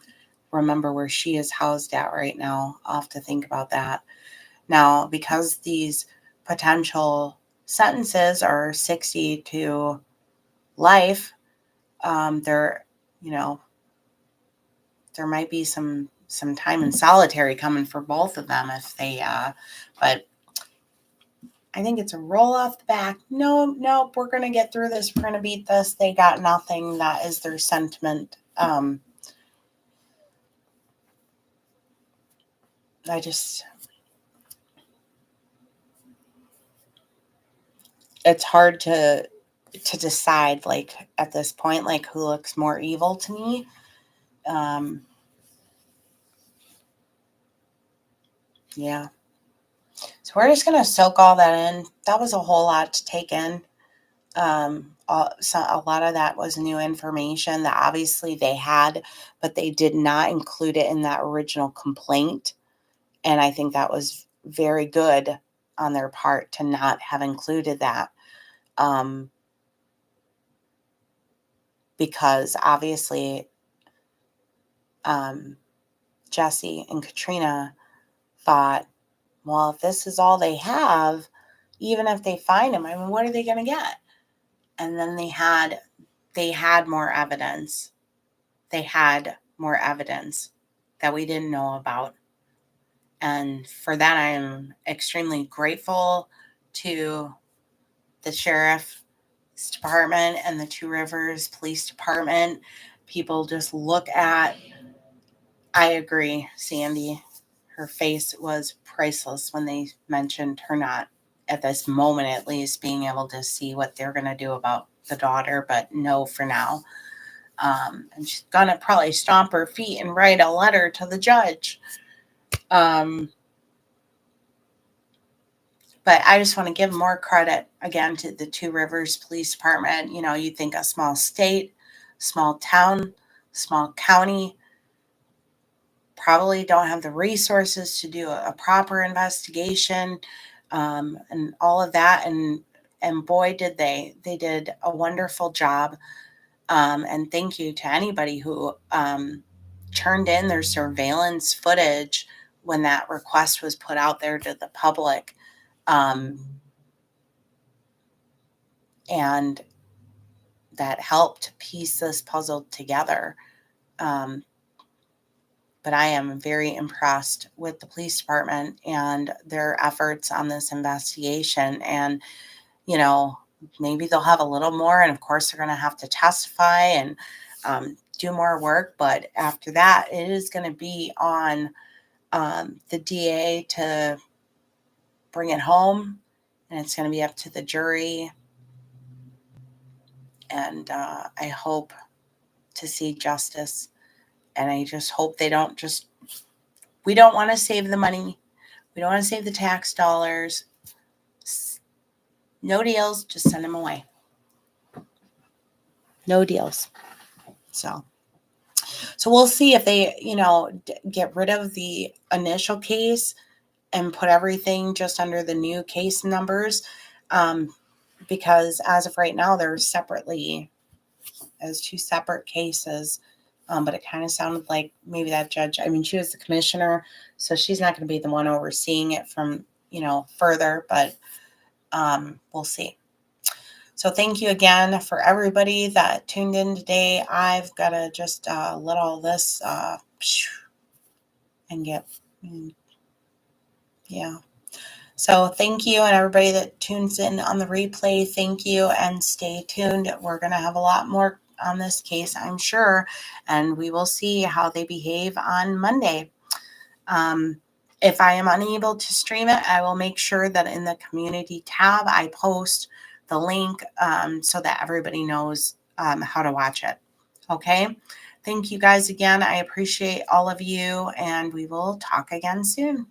remember where she is housed at right now. I'll have to think about that. Now, because these potential sentences are 60 to life, there might be some time in solitary coming for both of them if they, but I think it's a roll off the back. No, we're going to get through this. We're going to beat this. They got nothing. That is their sentiment. It's hard to decide, like, at this point, like, who looks more evil to me. Yeah. So we're just going to soak all that in. That was a whole lot to take in. A lot of that was new information that obviously they had, but they did not include it in that original complaint. And I think that was very good on their part to not have included that. Because obviously Jesse and Katrina thought, well, if this is all they have, even if they find him, I mean, what are they going to get? And then they had more evidence. They had more evidence that we didn't know about. And for that, I am extremely grateful to the sheriff's department and the Two Rivers Police Department. People just look at, I agree, Sandy. Her face was priceless when they mentioned her not, at this moment at least, being able to see what they're going to do about the daughter, but no for now. And she's gonna probably stomp her feet and write a letter to the judge. But I just want to give more credit again to the Two Rivers Police Department. You know, you think a small state, small town, small county probably don't have the resources to do a proper investigation, and all of that. And boy, did they did a wonderful job. And thank you to anybody who turned in their surveillance footage when that request was put out there to the public. And that helped piece this puzzle together. But I am very impressed with the police department and their efforts on this investigation. And, you know, maybe they'll have a little more. And of course, they're going to have to testify and do more work. But after that, it is going to be on the DA to bring it home. And it's going to be up to the jury. And I hope to see justice. And I just hope they don't just, we don't want to save the money. We don't want to save the tax dollars. No deals, just send them away. No deals. So we'll see if they, you know, get rid of the initial case and put everything just under the new case numbers. Because as of right now, they're separately as two separate cases. But it kind of sounded like maybe that judge, I mean, she was the commissioner, so she's not going to be the one overseeing it from, you know, further, but we'll see. So thank you again for everybody that tuned in today. I've got to just let all this and get, yeah. So thank you, and everybody that tunes in on the replay, thank you, and stay tuned. We're going to have a lot more on this case, I'm sure, and we will see how they behave on Monday. If I am unable to stream it, I will make sure that in the community tab, I post the link so that everybody knows how to watch it. Okay. Thank you guys again. I appreciate all of you, and we will talk again soon.